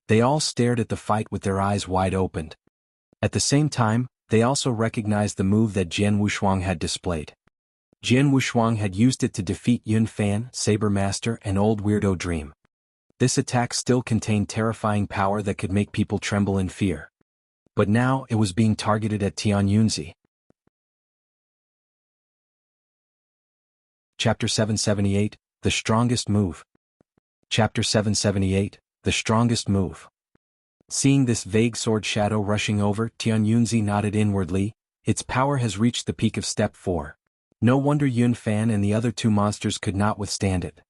They all stared at the fight with their eyes wide opened. At the same time, they also recognized the move that Jian Wushuang had displayed. Jian Wushuang had used it to defeat Yunfan, Saber Master, and Old Weirdo Dream. This attack still contained terrifying power that could make people tremble in fear. But now it was being targeted at Tian Yunzi. Chapter 778, The Strongest Move. Chapter 778, The Strongest Move. Seeing this vague sword shadow rushing over, Tian Yunzi nodded inwardly. Its power has reached the peak of step 4. No wonder Yunfan and the other 2 monsters could not withstand it.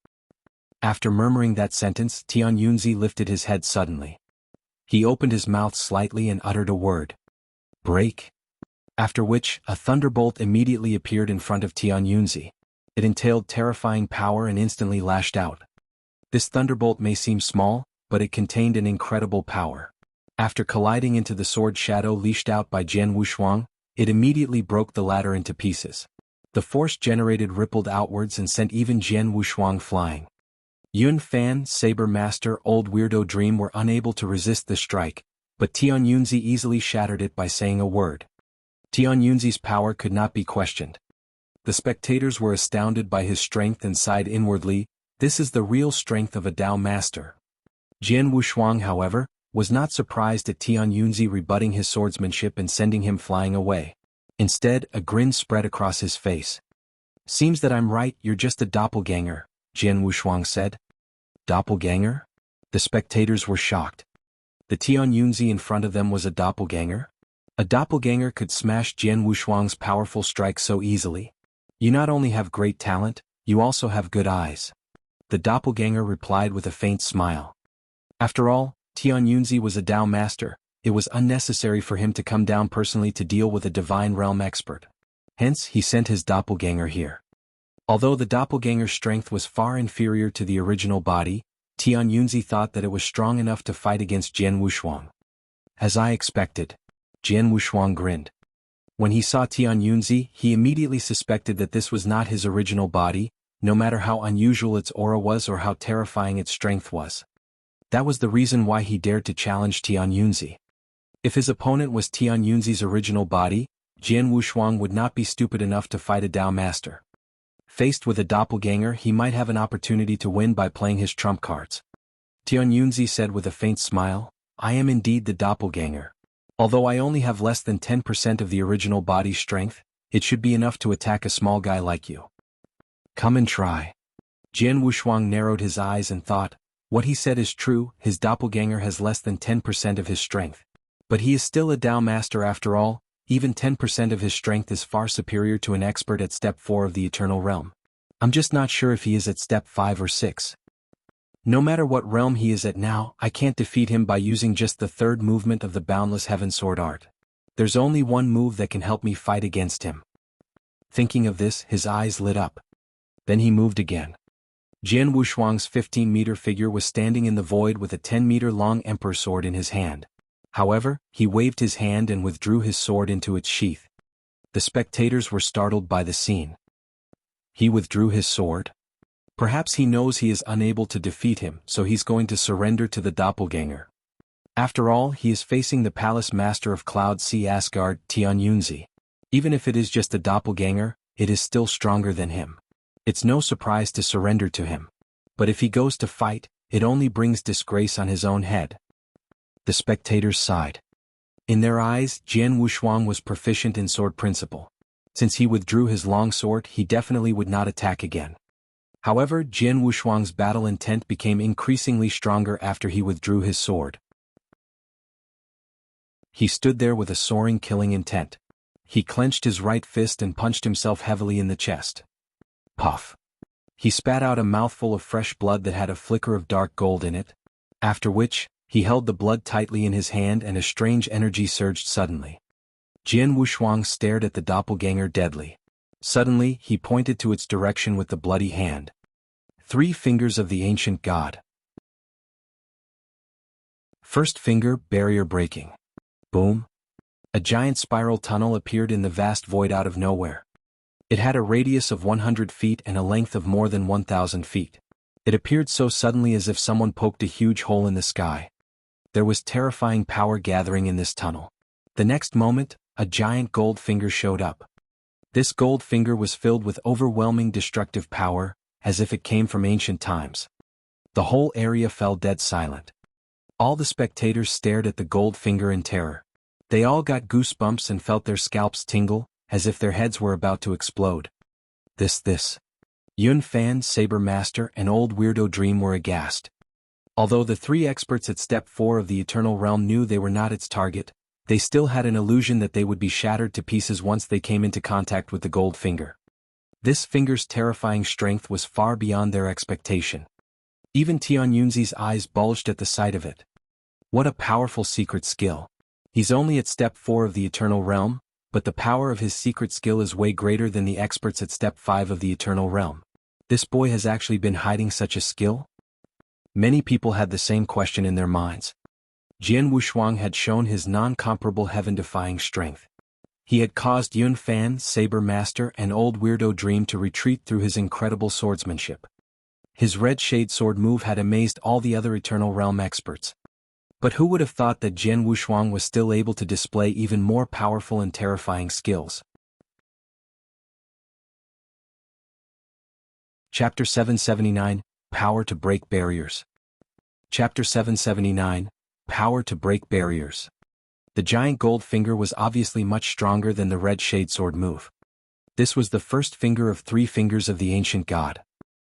After murmuring that sentence, Tian Yunzi lifted his head suddenly. He opened his mouth slightly and uttered a word. Break. After which, a thunderbolt immediately appeared in front of Tian Yunzi. It entailed terrifying power and instantly lashed out. This thunderbolt may seem small, but it contained an incredible power. After colliding into the sword shadow leashed out by Jian Wushuang, it immediately broke the latter into pieces. The force generated rippled outwards and sent even Jian Wushuang flying. Yunfan, Saber Master, Old Weirdo Dream were unable to resist the strike, but Tian Yunzi easily shattered it by saying a word. Tian Yunzi's power could not be questioned. The spectators were astounded by his strength and sighed inwardly, this is the real strength of a Tao master. Jian Wushuang, however, was not surprised at Tian Yunzi rebutting his swordsmanship and sending him flying away. Instead, a grin spread across his face. Seems that I'm right, you're just a doppelganger, Jian Wushuang said. Doppelganger? The spectators were shocked. The Tian Yunzi in front of them was a doppelganger? A doppelganger could smash Jian Wushuang's powerful strike so easily. You not only have great talent, you also have good eyes. The doppelganger replied with a faint smile. After all, Tian Yunzi was a Tao master, it was unnecessary for him to come down personally to deal with a divine realm expert. Hence, he sent his doppelganger here. Although the doppelganger's strength was far inferior to the original body, Tian Yunzi thought that it was strong enough to fight against Jian Wushuang. As I expected, Jian Wushuang grinned. When he saw Tian Yunzi, he immediately suspected that this was not his original body, no matter how unusual its aura was or how terrifying its strength was. That was the reason why he dared to challenge Tian Yunzi. If his opponent was Tian Yunzi's original body, Jian Wushuang would not be stupid enough to fight a Dao master. Faced with a doppelganger, he might have an opportunity to win by playing his trump cards. Tian Yunzi said with a faint smile, I am indeed the doppelganger. Although I only have less than 10% of the original body's strength, it should be enough to attack a small guy like you. Come and try. Jian Wushuang narrowed his eyes and thought, what he said is true, his doppelganger has less than 10% of his strength. But he is still a Dao master after all, even 10% of his strength is far superior to an expert at step 4 of the Eternal Realm. I'm just not sure if he is at step 5 or 6. No matter what realm he is at now, I can't defeat him by using just the third movement of the Boundless Heaven Sword art. There's only one move that can help me fight against him. Thinking of this, his eyes lit up. Then he moved again. Jian Wushuang's 15-meter figure was standing in the void with a 10-meter-long emperor sword in his hand. However, he waved his hand and withdrew his sword into its sheath. The spectators were startled by the scene. He withdrew his sword? Perhaps he knows he is unable to defeat him, so he's going to surrender to the doppelganger. After all, he is facing the palace master of Cloud Sea Asgard, Tian Yunzi. Even if it is just a doppelganger, it is still stronger than him. It's no surprise to surrender to him. But if he goes to fight, it only brings disgrace on his own head. The spectators sighed. In their eyes, Jian Wushuang was proficient in sword principle. Since he withdrew his long sword, he definitely would not attack again. However, Jian Wushuang's battle intent became increasingly stronger after he withdrew his sword. He stood there with a soaring killing intent. He clenched his right fist and punched himself heavily in the chest. Puff. He spat out a mouthful of fresh blood that had a flicker of dark gold in it, after which, he held the blood tightly in his hand and a strange energy surged suddenly. Jian Wushuang stared at the doppelganger deadly. Suddenly, he pointed to its direction with the bloody hand. 3 fingers of the ancient god. First finger, barrier breaking. Boom. A giant spiral tunnel appeared in the vast void out of nowhere. It had a radius of 100 feet and a length of more than 1,000 feet. It appeared so suddenly as if someone poked a huge hole in the sky. There was terrifying power gathering in this tunnel. The next moment, a giant gold finger showed up. This gold finger was filled with overwhelming destructive power, as if it came from ancient times. The whole area fell dead silent. All the spectators stared at the gold finger in terror. They all got goosebumps and felt their scalps tingle, as if their heads were about to explode. This. Yun Fan, Saber Master, and Old Weirdo Dream were aghast. Although the 3 experts at Step 4 of the Eternal Realm knew they were not its target, they still had an illusion that they would be shattered to pieces once they came into contact with the gold finger. This finger's terrifying strength was far beyond their expectation. Even Tian Yunzi's eyes bulged at the sight of it. What a powerful secret skill. He's only at Step 4 of the Eternal Realm, but the power of his secret skill is way greater than the experts at Step 5 of the Eternal Realm. This boy has actually been hiding such a skill? Many people had the same question in their minds. Jian Wushuang had shown his non-comparable heaven-defying strength. He had caused Yun Fan, Saber Master, and Old Weirdo Dream to retreat through his incredible swordsmanship. His red shade sword move had amazed all the other Eternal Realm experts. But who would have thought that Jian Wushuang was still able to display even more powerful and terrifying skills? Chapter 779, Power to Break Barriers. Chapter 779, Power to Break Barriers. The giant gold finger was obviously much stronger than the red shade sword move. This was the first finger of 3 fingers of the ancient god.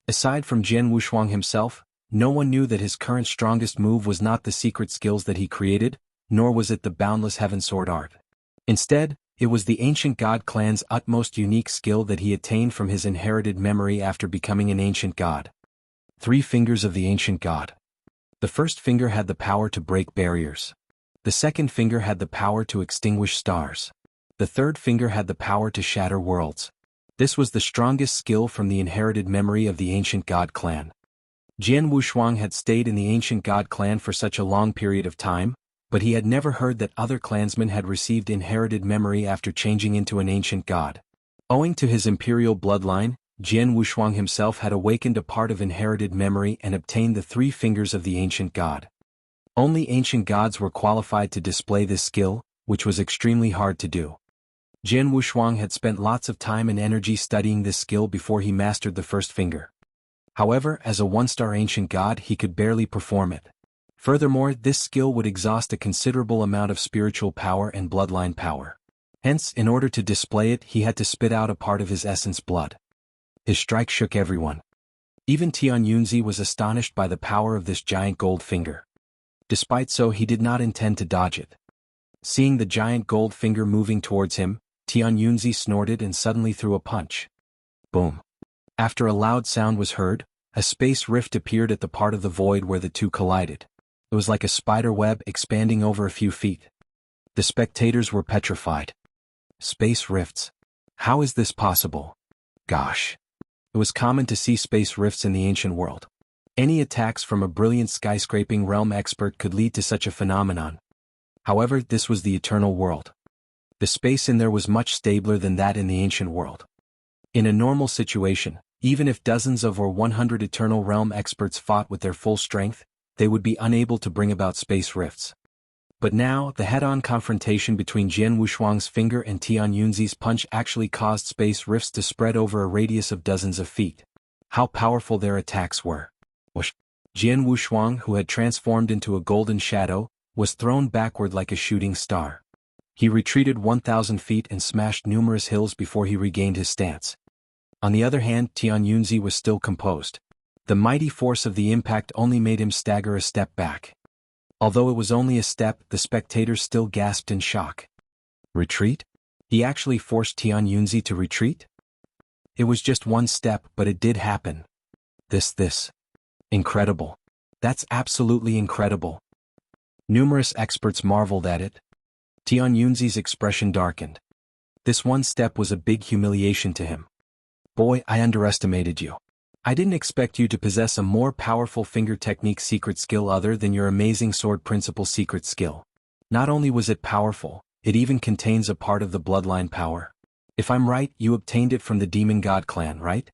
Aside from Jian Wushuang himself, no one knew that his current strongest move was not the secret skills that he created, nor was it the Boundless Heaven Sword art. Instead, it was the ancient god clan's utmost unique skill that he attained from his inherited memory after becoming an ancient god. 3 fingers of the ancient god. The first finger had the power to break barriers. The second finger had the power to extinguish stars. The third finger had the power to shatter worlds. This was the strongest skill from the inherited memory of the ancient god clan. Jian Wushuang had stayed in the ancient god clan for such a long period of time, but he had never heard that other clansmen had received inherited memory after changing into an ancient god. Owing to his imperial bloodline, Jian Wushuang himself had awakened a part of inherited memory and obtained the 3 fingers of the ancient god. Only ancient gods were qualified to display this skill, which was extremely hard to do. Jian Wushuang had spent lots of time and energy studying this skill before he mastered the first finger. However, as a 1-star ancient god he could barely perform it. Furthermore, this skill would exhaust a considerable amount of spiritual power and bloodline power. Hence, in order to display it he had to spit out a part of his essence blood. His strike shook everyone. Even Tian Yunzi was astonished by the power of this giant gold finger. Despite so, he did not intend to dodge it. Seeing the giant gold finger moving towards him, Tian Yunzi snorted and suddenly threw a punch. Boom. After a loud sound was heard, a space rift appeared at the part of the void where the two collided. It was like a spider web expanding over a few feet. The spectators were petrified. Space rifts. How is this possible? Gosh. It was common to see space rifts in the ancient world. Any attacks from a brilliant skyscraping realm expert could lead to such a phenomenon. However, this was the eternal world. The space in there was much stabler than that in the ancient world. In a normal situation, even if dozens of or 100 eternal realm experts fought with their full strength, they would be unable to bring about space rifts. But now, the head-on confrontation between Jian Wushuang's finger and Tian Yunzi's punch actually caused space rifts to spread over a radius of dozens of feet. How powerful their attacks were. Whoosh. Jian Wushuang, who had transformed into a golden shadow, was thrown backward like a shooting star. He retreated 1,000 feet and smashed numerous hills before he regained his stance. On the other hand, Tian Yunzi was still composed. The mighty force of the impact only made him stagger a step back. Although it was only a step, the spectators still gasped in shock. Retreat? He actually forced Tian Yunzi to retreat? It was just one step, but it did happen. This. Incredible. That's absolutely incredible. Numerous experts marveled at it. Tian Yunzi's expression darkened. This one step was a big humiliation to him. Boy, I underestimated you. I didn't expect you to possess a more powerful finger technique secret skill other than your amazing sword principle secret skill. Not only was it powerful, it even contains a part of the bloodline power. If I'm right, you obtained it from the Demon God clan, right?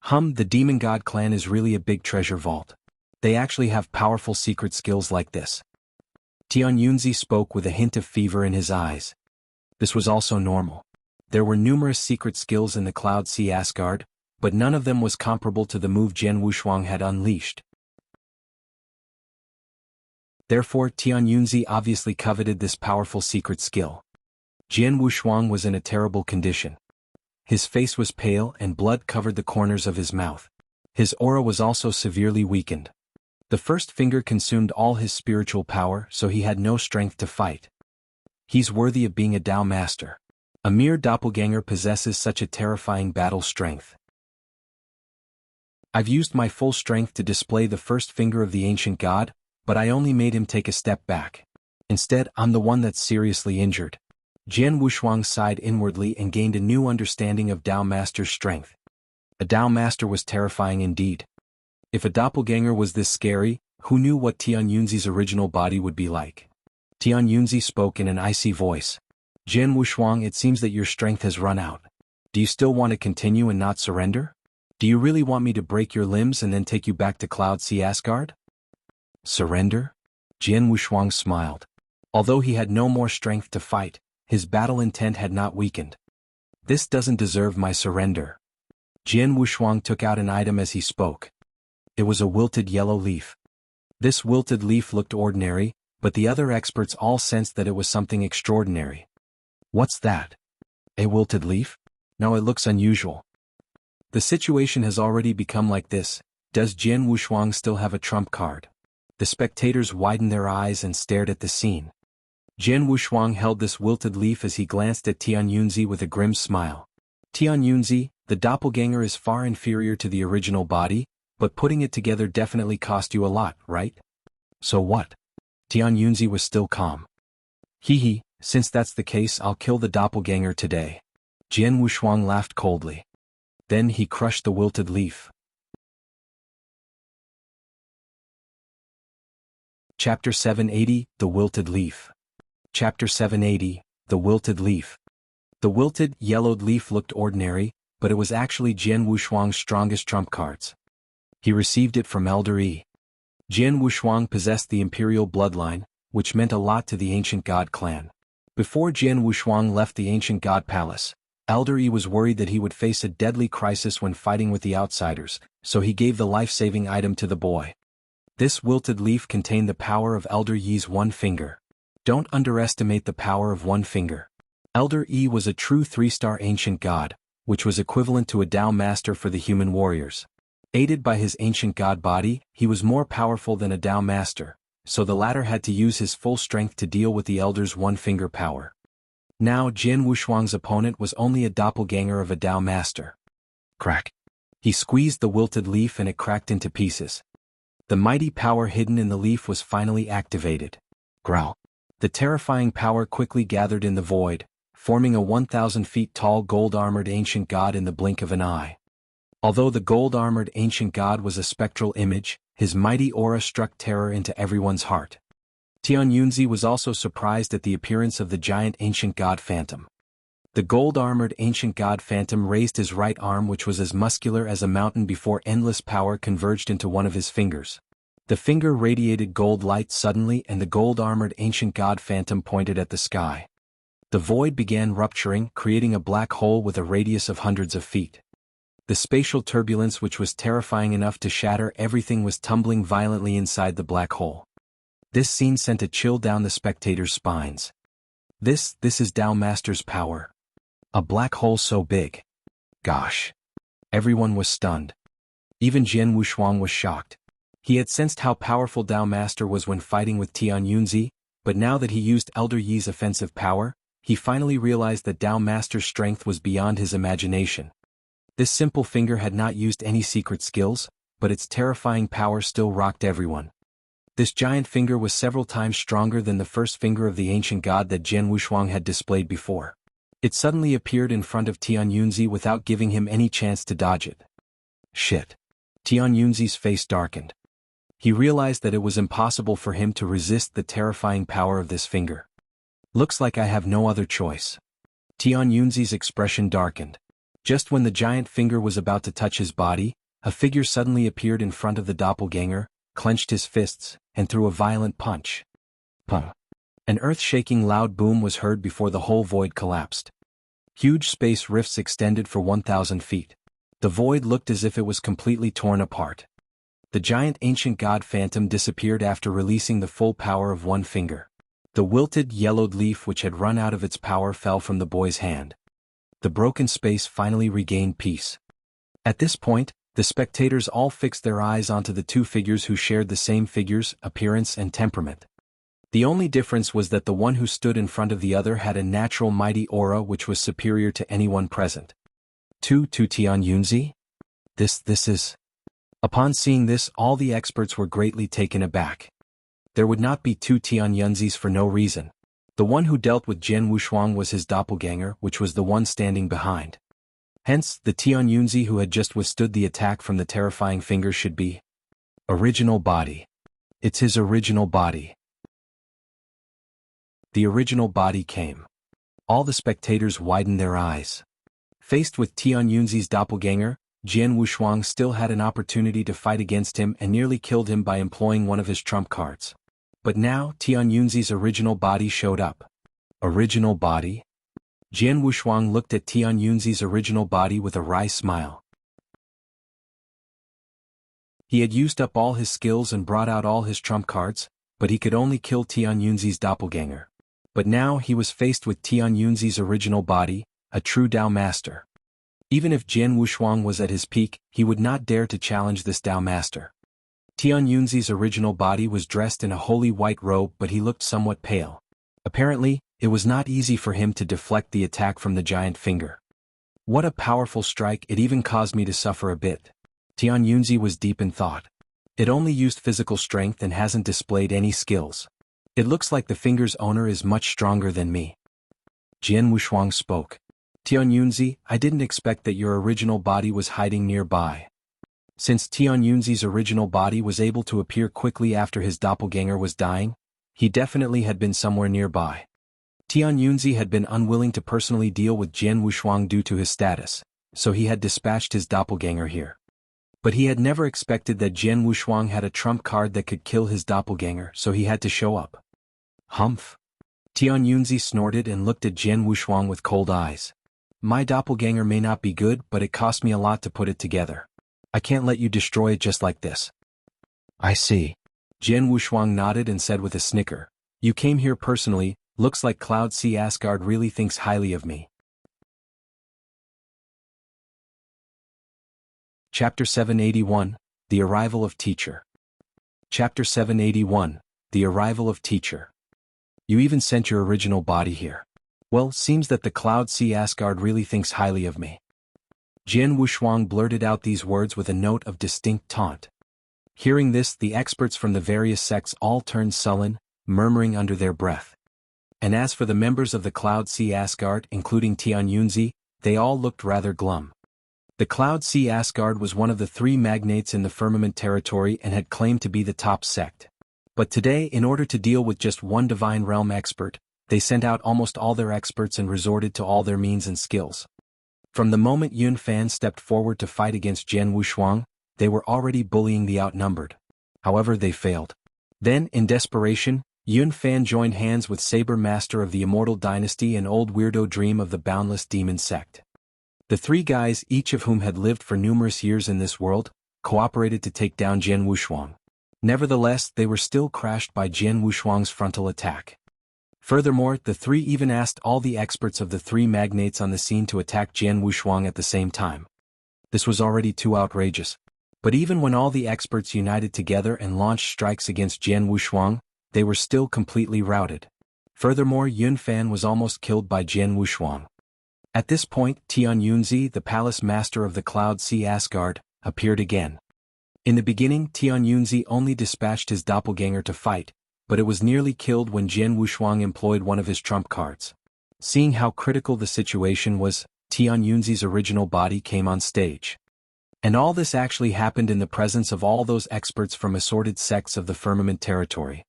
The Demon God clan is really a big treasure vault. They actually have powerful secret skills like this. Tian Yunzi spoke with a hint of fever in his eyes. This was also normal. There were numerous secret skills in the Cloud Sea Asgard, but none of them was comparable to the move Jian Wushuang had unleashed. Therefore, Tian Yunzi obviously coveted this powerful secret skill. Jian Wushuang was in a terrible condition. His face was pale and blood covered the corners of his mouth. His aura was also severely weakened. The first finger consumed all his spiritual power, so he had no strength to fight. He's worthy of being a Dao master. A mere doppelganger possesses such a terrifying battle strength. I've used my full strength to display the first finger of the ancient god, but I only made him take a step back. Instead, I'm the one that's seriously injured. Jian Wushuang sighed inwardly and gained a new understanding of Dao Master's strength. A Dao Master was terrifying indeed. If a doppelganger was this scary, who knew what Tian Yunzi's original body would be like? Tian Yunzi spoke in an icy voice. Jian Wushuang, it seems that your strength has run out. Do you still want to continue and not surrender? Do you really want me to break your limbs and then take you back to Cloud Sea Asgard? Surrender? Jian Wushuang smiled. Although he had no more strength to fight, his battle intent had not weakened. This doesn't deserve my surrender. Jian Wushuang took out an item as he spoke. It was a wilted yellow leaf. This wilted leaf looked ordinary, but the other experts all sensed that it was something extraordinary. What's that? A wilted leaf? No, it looks unusual. The situation has already become like this. Does Jian Wushuang still have a trump card? The spectators widened their eyes and stared at the scene. Jian Wushuang held this wilted leaf as he glanced at Tian Yunzi with a grim smile. Tian Yunzi, the doppelganger is far inferior to the original body, but putting it together definitely cost you a lot, right? So what? Tian Yunzi was still calm. Hee, since that's the case, I'll kill the doppelganger today. Jian Wushuang laughed coldly. Then he crushed the wilted leaf. Chapter 780, The Wilted Leaf. Chapter 780, The Wilted Leaf. The wilted, yellowed leaf looked ordinary, but it was actually Jian Wushuang's strongest trump cards. He received it from Elder Yi. Jian Wushuang possessed the imperial bloodline, which meant a lot to the ancient god clan. Before Jian Wushuang left the ancient god palace, Elder Yi was worried that he would face a deadly crisis when fighting with the outsiders, so he gave the life-saving item to the boy. This wilted leaf contained the power of Elder Yi's one finger. Don't underestimate the power of one finger. Elder Yi was a true 3-star ancient god, which was equivalent to a Tao master for the human warriors. Aided by his ancient god body, he was more powerful than a Tao master, so the latter had to use his full strength to deal with the elder's one-finger power. Now Jian Wushuang's opponent was only a doppelganger of a Tao master. Crack. He squeezed the wilted leaf and it cracked into pieces. The mighty power hidden in the leaf was finally activated. Growl. The terrifying power quickly gathered in the void, forming a 1,000 feet tall gold-armored ancient god in the blink of an eye. Although the gold-armored ancient god was a spectral image, his mighty aura struck terror into everyone's heart. Tian Yunzi was also surprised at the appearance of the giant ancient god phantom. The gold-armored ancient god phantom raised his right arm, which was as muscular as a mountain, before endless power converged into one of his fingers. The finger radiated gold light suddenly, and the gold-armored ancient god phantom pointed at the sky. The void began rupturing, creating a black hole with a radius of hundreds of feet. The spatial turbulence, which was terrifying enough to shatter everything, was tumbling violently inside the black hole. This scene sent a chill down the spectators' spines. This is Tao Master's power. A black hole so big. Gosh. Everyone was stunned. Even Jian Wushuang was shocked. He had sensed how powerful Tao Master was when fighting with Tian Yunzi, but now that he used Elder Yi's offensive power, he finally realized that Tao Master's strength was beyond his imagination. This simple finger had not used any secret skills, but its terrifying power still rocked everyone. This giant finger was several times stronger than the first finger of the ancient god that Jian Wushuang had displayed before. It suddenly appeared in front of Tian Yunzi without giving him any chance to dodge it. Shit. Tian Yunzi's face darkened. He realized that it was impossible for him to resist the terrifying power of this finger. Looks like I have no other choice. Tian Yunzi's expression darkened. Just when the giant finger was about to touch his body, a figure suddenly appeared in front of the doppelganger, clenched his fists, and threw a violent punch. Puh. An earth-shaking loud boom was heard before the whole void collapsed. Huge space rifts extended for 1,000 feet. The void looked as if it was completely torn apart. The giant ancient god phantom disappeared after releasing the full power of one finger. The wilted, yellowed leaf which had run out of its power fell from the boy's hand. The broken space finally regained peace. At this point, the spectators all fixed their eyes onto the two figures who shared the same figures, appearance, and temperament. The only difference was that the one who stood in front of the other had a natural mighty aura which was superior to anyone present. To Tian Yunzi? This is... Upon seeing this, all the experts were greatly taken aback. There would not be two Tian Yunzis for no reason. The one who dealt with Jian Wushuang was his doppelganger, which was the one standing behind. Hence, the Tian Yunzi who had just withstood the attack from the terrifying finger should be original body. It's his original body. The original body came. All the spectators widened their eyes. Faced with Tian Yunzi's doppelganger, Jian Wushuang still had an opportunity to fight against him and nearly killed him by employing one of his trump cards. But now Tian Yunzi's original body showed up. Original body? Jian Wushuang looked at Tian Yunzi's original body with a wry smile. He had used up all his skills and brought out all his trump cards, but he could only kill Tian Yunzi's doppelganger. But now he was faced with Tian Yunzi's original body, a true Tao master. Even if Jian Wushuang was at his peak, he would not dare to challenge this Tao master. Tian Yunzi's original body was dressed in a holy white robe, but he looked somewhat pale. Apparently, it was not easy for him to deflect the attack from the giant finger. What a powerful strike, it even caused me to suffer a bit. Tian Yunzi was deep in thought. It only used physical strength and hasn't displayed any skills. It looks like the finger's owner is much stronger than me. Jian Wushuang spoke. Tian Yunzi, I didn't expect that your original body was hiding nearby. Since Tian Yunzi's original body was able to appear quickly after his doppelganger was dying, he definitely had been somewhere nearby. Tian Yunzi had been unwilling to personally deal with Jian Wushuang due to his status, so he had dispatched his doppelganger here. But he had never expected that Jian Wushuang had a trump card that could kill his doppelganger, so he had to show up. Humph. Tian Yunzi snorted and looked at Jian Wushuang with cold eyes. My doppelganger may not be good, but it cost me a lot to put it together. I can't let you destroy it just like this. I see. Jian Wushuang nodded and said with a snicker. You came here personally, looks like Cloud Sea Asgard really thinks highly of me. Chapter 781, The Arrival of Teacher. Chapter 781, The Arrival of Teacher. You even sent your original body here. Well, seems that the Cloud Sea Asgard really thinks highly of me. Jian Wushuang blurted out these words with a note of distinct taunt. Hearing this, the experts from the various sects all turned sullen, murmuring under their breath. And as for the members of the Cloud Sea Asgard, including Tian Yunzi, they all looked rather glum. The Cloud Sea Asgard was one of the three magnates in the firmament territory and had claimed to be the top sect. But today, in order to deal with just one divine realm expert, they sent out almost all their experts and resorted to all their means and skills. From the moment Yun Fan stepped forward to fight against Jian Wushuang, they were already bullying the outnumbered. However, they failed. Then, in desperation, Yun Fan joined hands with Saber, master of the Immortal Dynasty and old weirdo Dream of the Boundless Demon Sect. The three guys, each of whom had lived for numerous years in this world, cooperated to take down Jian Wushuang. Nevertheless, they were still crushed by Jian Wushuang's frontal attack. Furthermore, the three even asked all the experts of the three magnates on the scene to attack Jian Wushuang at the same time. This was already too outrageous. But even when all the experts united together and launched strikes against Jian Wushuang, they were still completely routed. Furthermore, Yun Fan was almost killed by Jian Wushuang. At this point, Tian Yunzi, the palace master of the Cloud Sea Asgard, appeared again. In the beginning, Tian Yunzi only dispatched his doppelganger to fight, but it was nearly killed when Jian Wushuang employed one of his trump cards. Seeing how critical the situation was, Tian Yunzi's original body came on stage. And all this actually happened in the presence of all those experts from assorted sects of the firmament territory.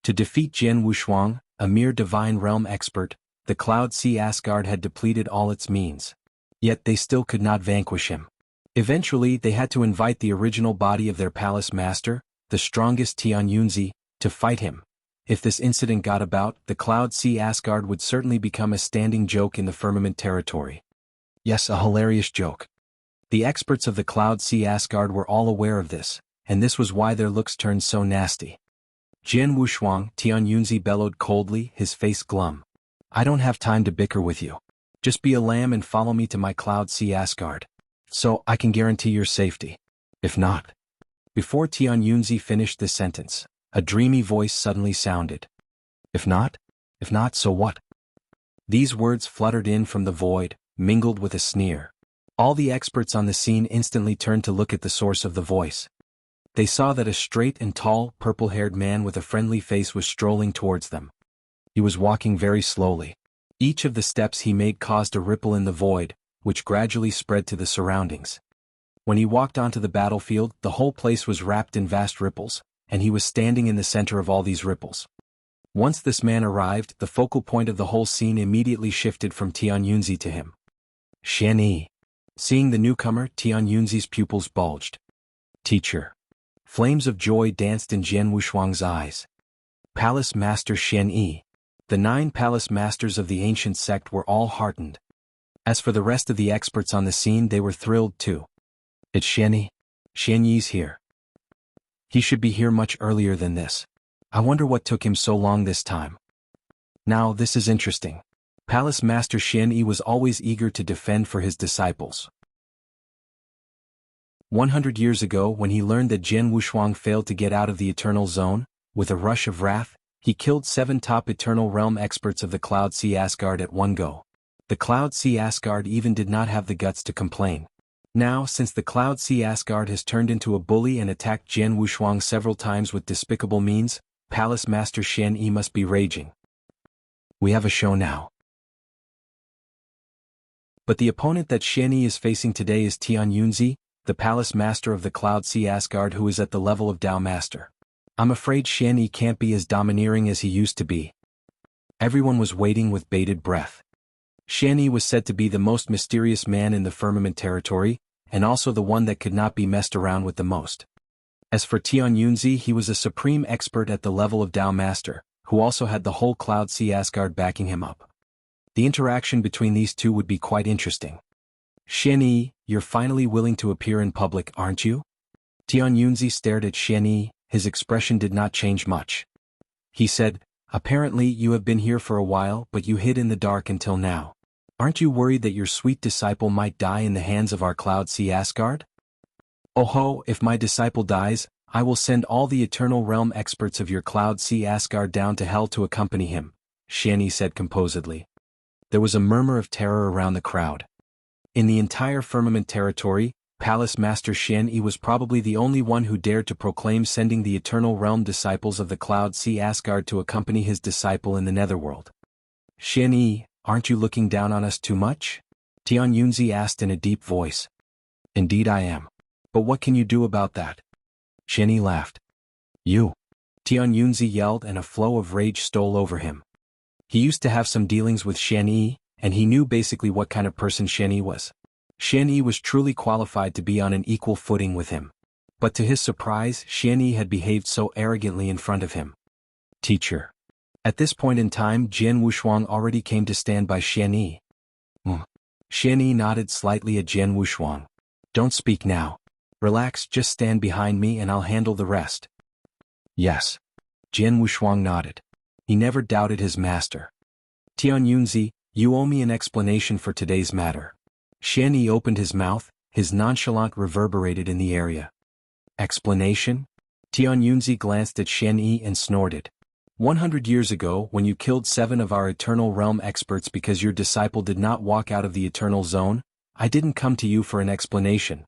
To defeat Jian Wushuang, a mere divine realm expert, the Cloud Sea Asgard had depleted all its means. Yet they still could not vanquish him. Eventually, they had to invite the original body of their palace master, the strongest Tian Yunzi, to fight him. If this incident got about, the Cloud Sea Asgard would certainly become a standing joke in the firmament territory. Yes, a hilarious joke. The experts of the Cloud Sea Asgard were all aware of this, and this was why their looks turned so nasty. Jian Wushuang, Tian Yunzi bellowed coldly, his face glum. I don't have time to bicker with you. Just be a lamb and follow me to my Cloud Sea Asgard. So I can guarantee your safety. If not. Before Tian Yunzi finished this sentence, a dreamy voice suddenly sounded. If not? If not, so what? These words fluttered in from the void, mingled with a sneer. All the experts on the scene instantly turned to look at the source of the voice. They saw that a straight and tall, purple-haired man with a friendly face was strolling towards them. He was walking very slowly. Each of the steps he made caused a ripple in the void, which gradually spread to the surroundings. When he walked onto the battlefield, the whole place was wrapped in vast ripples, and he was standing in the center of all these ripples. Once this man arrived, the focal point of the whole scene immediately shifted from Tian Yunzi to him. Xian Yi. Seeing the newcomer, Tian Yunzi's pupils bulged. Teacher. Flames of joy danced in Jian Wushuang's eyes. Palace Master Xian Yi. The 9 palace masters of the ancient sect were all heartened. As for the rest of the experts on the scene, they were thrilled too. It's Xian Yi. Xian Yi's here. He should be here much earlier than this. I wonder what took him so long this time. Now this is interesting. Palace Master Xian Yi was always eager to defend for his disciples. 100 years ago, when he learned that Jian Wushuang failed to get out of the Eternal Zone, with a rush of wrath, he killed 7 top Eternal Realm experts of the Cloud Sea Asgard at one go. The Cloud Sea Asgard even did not have the guts to complain. Now, since the Cloud Sea Asgard has turned into a bully and attacked Jian Wushuang several times with despicable means, Palace Master Xian Yi must be raging. We have a show now. But the opponent that Xian Yi is facing today is Tian Yunzi, the Palace Master of the Cloud Sea Asgard, who is at the level of Tao Master. I'm afraid Xian Yi can't be as domineering as he used to be. Everyone was waiting with bated breath. Xian Yi was said to be the most mysterious man in the firmament territory, and also the one that could not be messed around with the most. As for Tian Yunzi, he was a supreme expert at the level of Tao Master, who also had the whole Cloud Sea Asgard backing him up. The interaction between these two would be quite interesting. Xian Yi, you're finally willing to appear in public, aren't you? Tian Yunzi stared at Xian Yi, his expression did not change much. He said, apparently you have been here for a while, but you hid in the dark until now. Aren't you worried that your sweet disciple might die in the hands of our Cloud Sea Asgard? Oh ho, if my disciple dies, I will send all the Eternal Realm experts of your Cloud Sea Asgard down to hell to accompany him, Xian Yi said composedly. There was a murmur of terror around the crowd. In the entire firmament territory, Palace Master Xian Yi was probably the only one who dared to proclaim sending the Eternal Realm disciples of the Cloud Sea Asgard to accompany his disciple in the Netherworld. Xian Yi, aren't you looking down on us too much? Tian Yunzi asked in a deep voice. Indeed I am. But what can you do about that? Xian Yi laughed. You. Tian Yunzi yelled, and a flow of rage stole over him. He used to have some dealings with Xian Yi, and he knew basically what kind of person Xian Yi was. Xian Yi was truly qualified to be on an equal footing with him. But to his surprise, Xian Yi had behaved so arrogantly in front of him. Teacher. At this point in time, Jianghu already came to stand by Xian Yi. Xian Yi nodded slightly at Jianghu. Don't speak now. Relax, just stand behind me and I'll handle the rest. Yes. Jianghu nodded. He never doubted his master. Tian Yunzi, you owe me an explanation for today's matter. Xian Yi opened his mouth, his nonchalance reverberated in the area. Explanation? Tian Yunzi glanced at Xian Yi and snorted. 100 years ago, when you killed 7 of our Eternal Realm experts because your disciple did not walk out of the Eternal Zone, I didn't come to you for an explanation.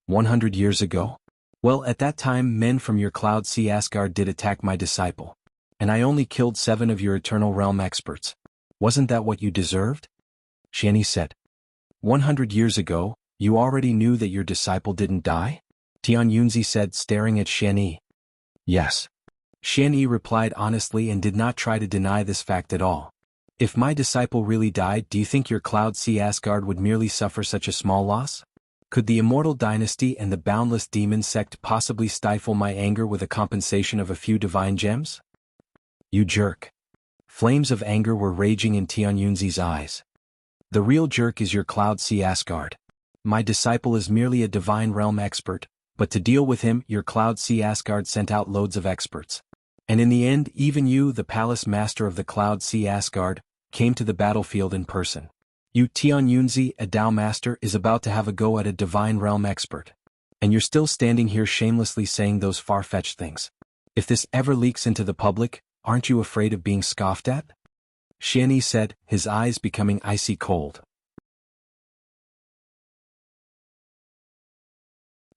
100 years ago? Well, at that time men from your Cloud Sea Asgard did attack my disciple. And I only killed 7 of your Eternal Realm experts. Wasn't that what you deserved? Xian Yi said. 100 years ago, you already knew that your disciple didn't die? Tian Yunzi said, staring at Xian Yi. Yes. Xian Yi replied honestly and did not try to deny this fact at all. If my disciple really died, do you think your Cloud Sea Asgard would merely suffer such a small loss? Could the Immortal Dynasty and the Boundless Demon Sect possibly stifle my anger with a compensation of a few divine gems? You jerk. Flames of anger were raging in Tian Yunzi's eyes. The real jerk is your Cloud Sea Asgard. My disciple is merely a divine realm expert, but to deal with him, your Cloud Sea Asgard sent out loads of experts. And in the end, even you, the Palace Master of the Cloud Sea Asgard, came to the battlefield in person. You, Tian Yunzi, a Tao Master, is about to have a go at a divine realm expert. And you're still standing here shamelessly saying those far-fetched things. If this ever leaks into the public, aren't you afraid of being scoffed at? Xian Yi said, his eyes becoming icy cold.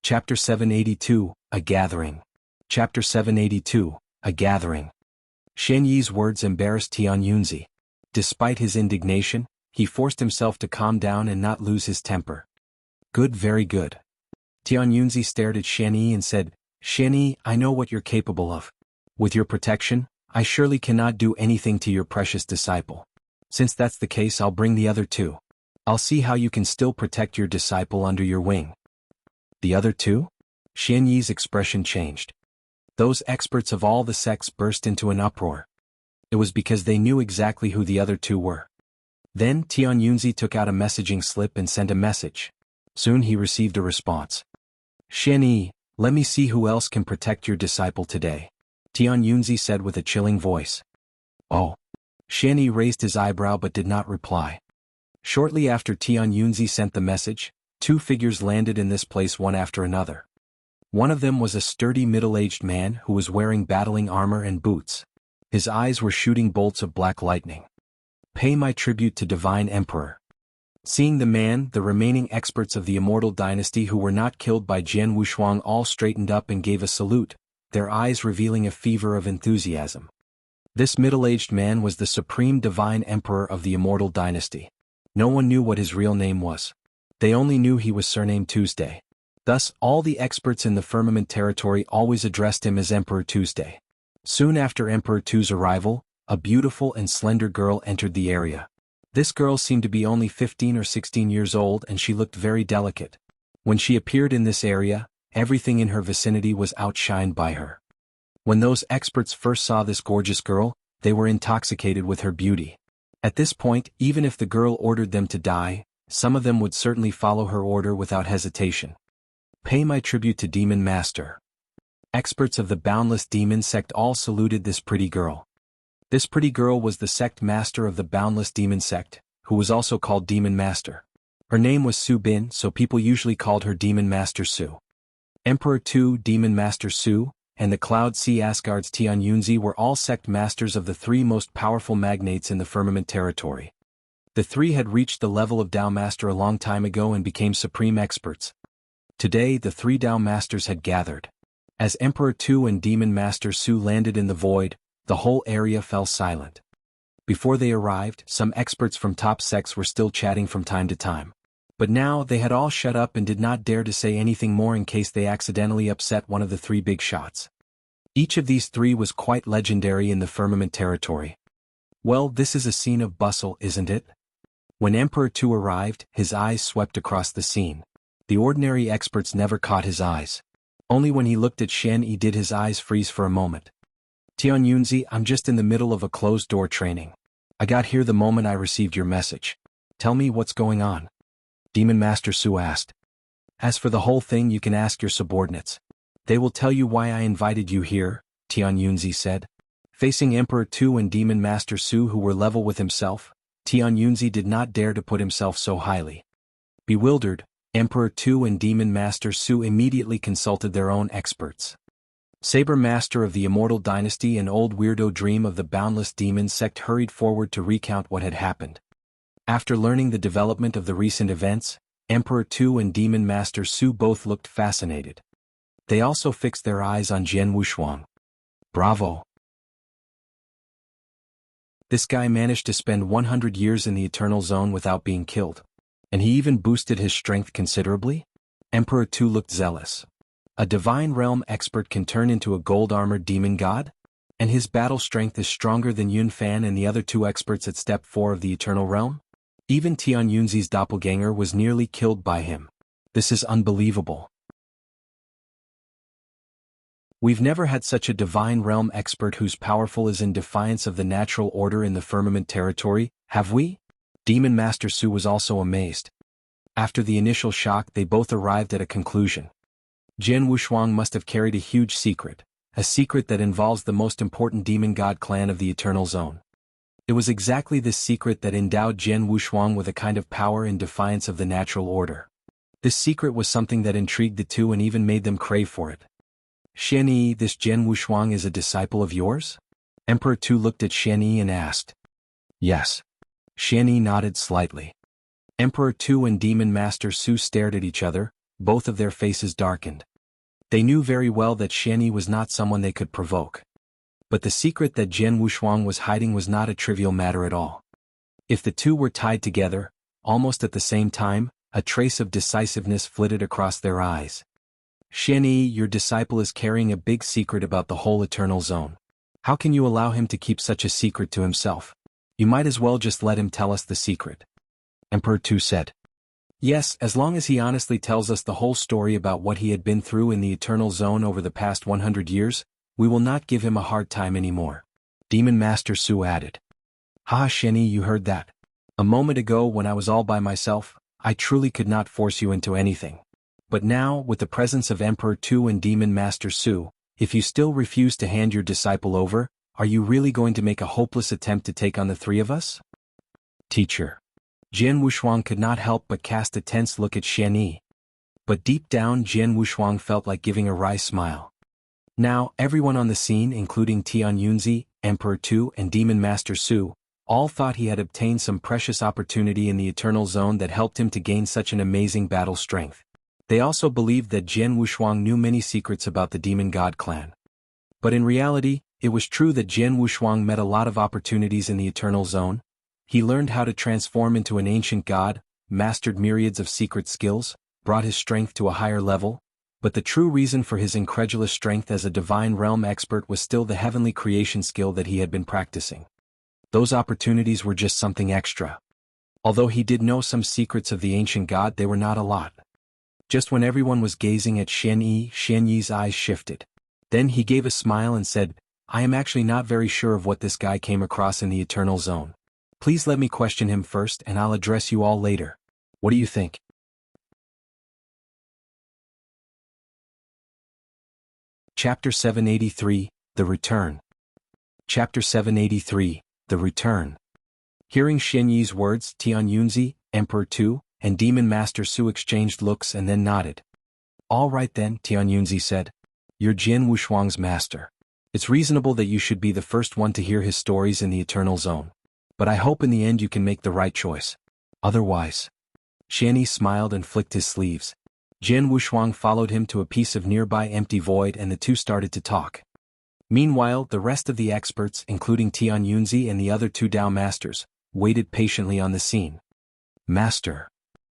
Chapter 782, A Gathering. Chapter 782, A Gathering. Xian Yi's words embarrassed Tian Yunzi. Despite his indignation, he forced himself to calm down and not lose his temper. Good, very good. Tian Yunzi stared at Xian Yi and said, Xian Yi, I know what you're capable of. With your protection, I surely cannot do anything to your precious disciple. Since that's the case, I'll bring the other 2. I'll see how you can still protect your disciple under your wing. The other 2? Xian Yi's expression changed. Those experts of all the sects burst into an uproar. It was because they knew exactly who the other 2 were. Then Tian Yunzi took out a messaging slip and sent a message. Soon he received a response. Xian Yi, let me see who else can protect your disciple today. Tian Yunzi said with a chilling voice. Oh. Xian Yi raised his eyebrow but did not reply. Shortly after Tian Yunzi sent the message, 2 figures landed in this place one after another. One of them was a sturdy middle-aged man who was wearing battling armor and boots. His eyes were shooting bolts of black lightning. Pay my tribute to Divine Emperor. Seeing the man, the remaining experts of the Immortal Dynasty who were not killed by Jianghu all straightened up and gave a salute, their eyes revealing a fever of enthusiasm. This middle-aged man was the supreme divine emperor of the Immortal Dynasty. No one knew what his real name was. They only knew he was surnamed Tuesday. Thus, all the experts in the Firmament territory always addressed him as Emperor Tuesday. Soon after Emperor Tu's arrival, a beautiful and slender girl entered the area. This girl seemed to be only 15 or 16 years old, and she looked very delicate. When she appeared in this area, everything in her vicinity was outshined by her. When those experts first saw this gorgeous girl, they were intoxicated with her beauty. At this point, even if the girl ordered them to die, some of them would certainly follow her order without hesitation. Pay my tribute to Demon Master. Experts of the Boundless Demon sect all saluted this pretty girl. This pretty girl was the sect master of the Boundless Demon sect, who was also called Demon Master. Her name was Su Bin, so people usually called her Demon Master Su. Emperor Tu, Demon Master Su, and the Cloud Sea Asgard's Tian Yunzi were all sect masters of the three most powerful magnates in the Firmament territory. The three had reached the level of Tao Master a long time ago and became supreme experts. Today the three Tao Masters had gathered. As Emperor Tu and Demon Master Su landed in the void, the whole area fell silent. Before they arrived, some experts from top sects were still chatting from time to time. But now they had all shut up and did not dare to say anything more in case they accidentally upset one of the three big shots. Each of these three was quite legendary in the Firmament territory. Well, this is a scene of bustle, isn't it? When Emperor Tu arrived, his eyes swept across the scene. The ordinary experts never caught his eyes. Only when he looked at Shen Yi did his eyes freeze for a moment. Tian Yunzi, I'm just in the middle of a closed-door training. I got here the moment I received your message. Tell me what's going on. Demon Master Su asked. As for the whole thing, you can ask your subordinates. They will tell you why I invited you here, Tian Yunzi said. Facing Emperor Tu and Demon Master Su, who were level with himself, Tian Yunzi did not dare to put himself so highly. Bewildered, Emperor Tu and Demon Master Su immediately consulted their own experts. Saber, master of the Immortal Dynasty and old weirdo Dream of the Boundless Demon sect, hurried forward to recount what had happened. After learning the development of the recent events, Emperor Tu and Demon Master Su both looked fascinated. They also fixed their eyes on Jianghu. Bravo! This guy managed to spend 100 years in the Eternal Zone without being killed. And he even boosted his strength considerably? Emperor Tu looked zealous. A divine realm expert can turn into a gold-armored demon god? And his battle strength is stronger than Yun Fan and the other two experts at Step 4 of the Eternal Realm? Even Tian Yunzi's doppelganger was nearly killed by him. This is unbelievable. We've never had such a divine realm expert whose powerful is in defiance of the natural order in the Firmament territory, have we? Demon Master Su was also amazed. After the initial shock, they both arrived at a conclusion. Jianghu must have carried a huge secret, a secret that involves the most important demon god clan of the Eternal Zone. It was exactly this secret that endowed Jianghu with a kind of power in defiance of the natural order. This secret was something that intrigued the two and even made them crave for it. Shen Yi, this Jianghu is a disciple of yours? Emperor Tu looked at Shen Yi and asked. Yes. Shen Yi nodded slightly. Emperor Tu and Demon Master Su stared at each other, both of their faces darkened. They knew very well that Shen Yi was not someone they could provoke. But the secret that Jianghu was hiding was not a trivial matter at all. If the two were tied together, almost at the same time, a trace of decisiveness flitted across their eyes. Shen Yi, your disciple is carrying a big secret about the whole Eternal Zone. How can you allow him to keep such a secret to himself? You might as well just let him tell us the secret. Emperor Tu said. Yes, as long as he honestly tells us the whole story about what he had been through in the Eternal Zone over the past 100 years, we will not give him a hard time anymore. Demon Master Su added. Ha, Shen Yi, you heard that. A moment ago when I was all by myself, I truly could not force you into anything. But now, with the presence of Emperor Tu and Demon Master Su, if you still refuse to hand your disciple over, are you really going to make a hopeless attempt to take on the three of us? Teacher. Jianghu could not help but cast a tense look at Shen Yi. But deep down Jianghu felt like giving a wry smile. Now, everyone on the scene, including Tian Yunzi, Emperor Tu and Demon Master Su, all thought he had obtained some precious opportunity in the Eternal Zone that helped him to gain such an amazing battle strength. They also believed that Jianghu knew many secrets about the Demon God clan. But in reality, it was true that Jian Wushuang met a lot of opportunities in the Eternal Zone. He learned how to transform into an ancient god, mastered myriads of secret skills, brought his strength to a higher level, but the true reason for his incredulous strength as a divine realm expert was still the heavenly creation skill that he had been practicing. Those opportunities were just something extra. Although he did know some secrets of the ancient god, they were not a lot. Just when everyone was gazing at Xian Yi's eyes shifted. Then he gave a smile and said, "I am actually not very sure of what this guy came across in the Eternal Zone. Please let me question him first and I'll address you all later. What do you think?" Chapter 783, The Return. Chapter 783, The Return. Hearing Xian Yi's words, Tian Yunzi, Emperor Tu, and Demon Master Su exchanged looks and then nodded. "All right then," Tian Yunzi said. "You're Jian Wushuang's master. It's reasonable that you should be the first one to hear his stories in the Eternal Zone. But I hope in the end you can make the right choice. Otherwise..." Xian Yi smiled and flicked his sleeves. Jian Wushuang followed him to a piece of nearby empty void and the two started to talk. Meanwhile, the rest of the experts, including Tian Yunzi and the other two Dao masters, waited patiently on the scene. "Master."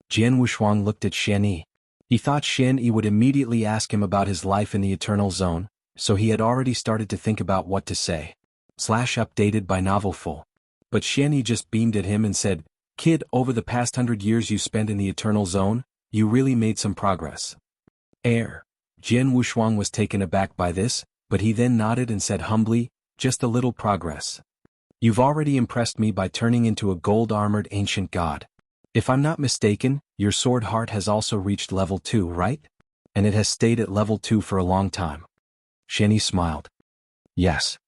Jian Wushuang looked at Xian Yi. He thought Xian Yi would immediately ask him about his life in the Eternal Zone, so he had already started to think about what to say. Updated by Novelful. But Xian Yi just beamed at him and said, "Kid, over the past 100 years you spent in the Eternal Zone, you really made some progress." Jian Wushuang was taken aback by this, but he then nodded and said humbly, "Just a little progress. You've already impressed me by turning into a gold-armored ancient god. If I'm not mistaken, your sword heart has also reached level 2, right? And it has stayed at level 2 for a long time." Xian Yi smiled. "Yes."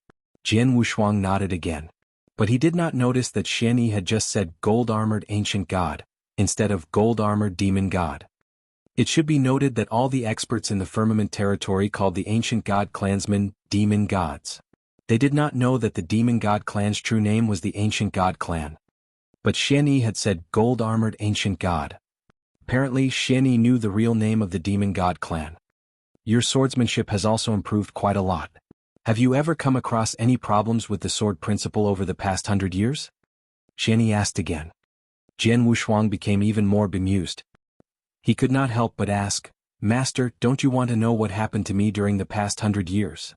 Jian Wushuang nodded again. But he did not notice that Xian Yi had just said gold-armored ancient god, instead of gold-armored demon god. It should be noted that all the experts in the firmament territory called the ancient god clansmen demon gods. They did not know that the demon god clan's true name was the ancient god clan. But Xian Yi had said gold-armored ancient god. Apparently Xian Yi knew the real name of the demon god clan. "Your swordsmanship has also improved quite a lot. Have you ever come across any problems with the sword principle over the past 100 years?" Xian Yi asked again. Jian Wushuang became even more bemused. He could not help but ask, "Master, don't you want to know what happened to me during the past 100 years?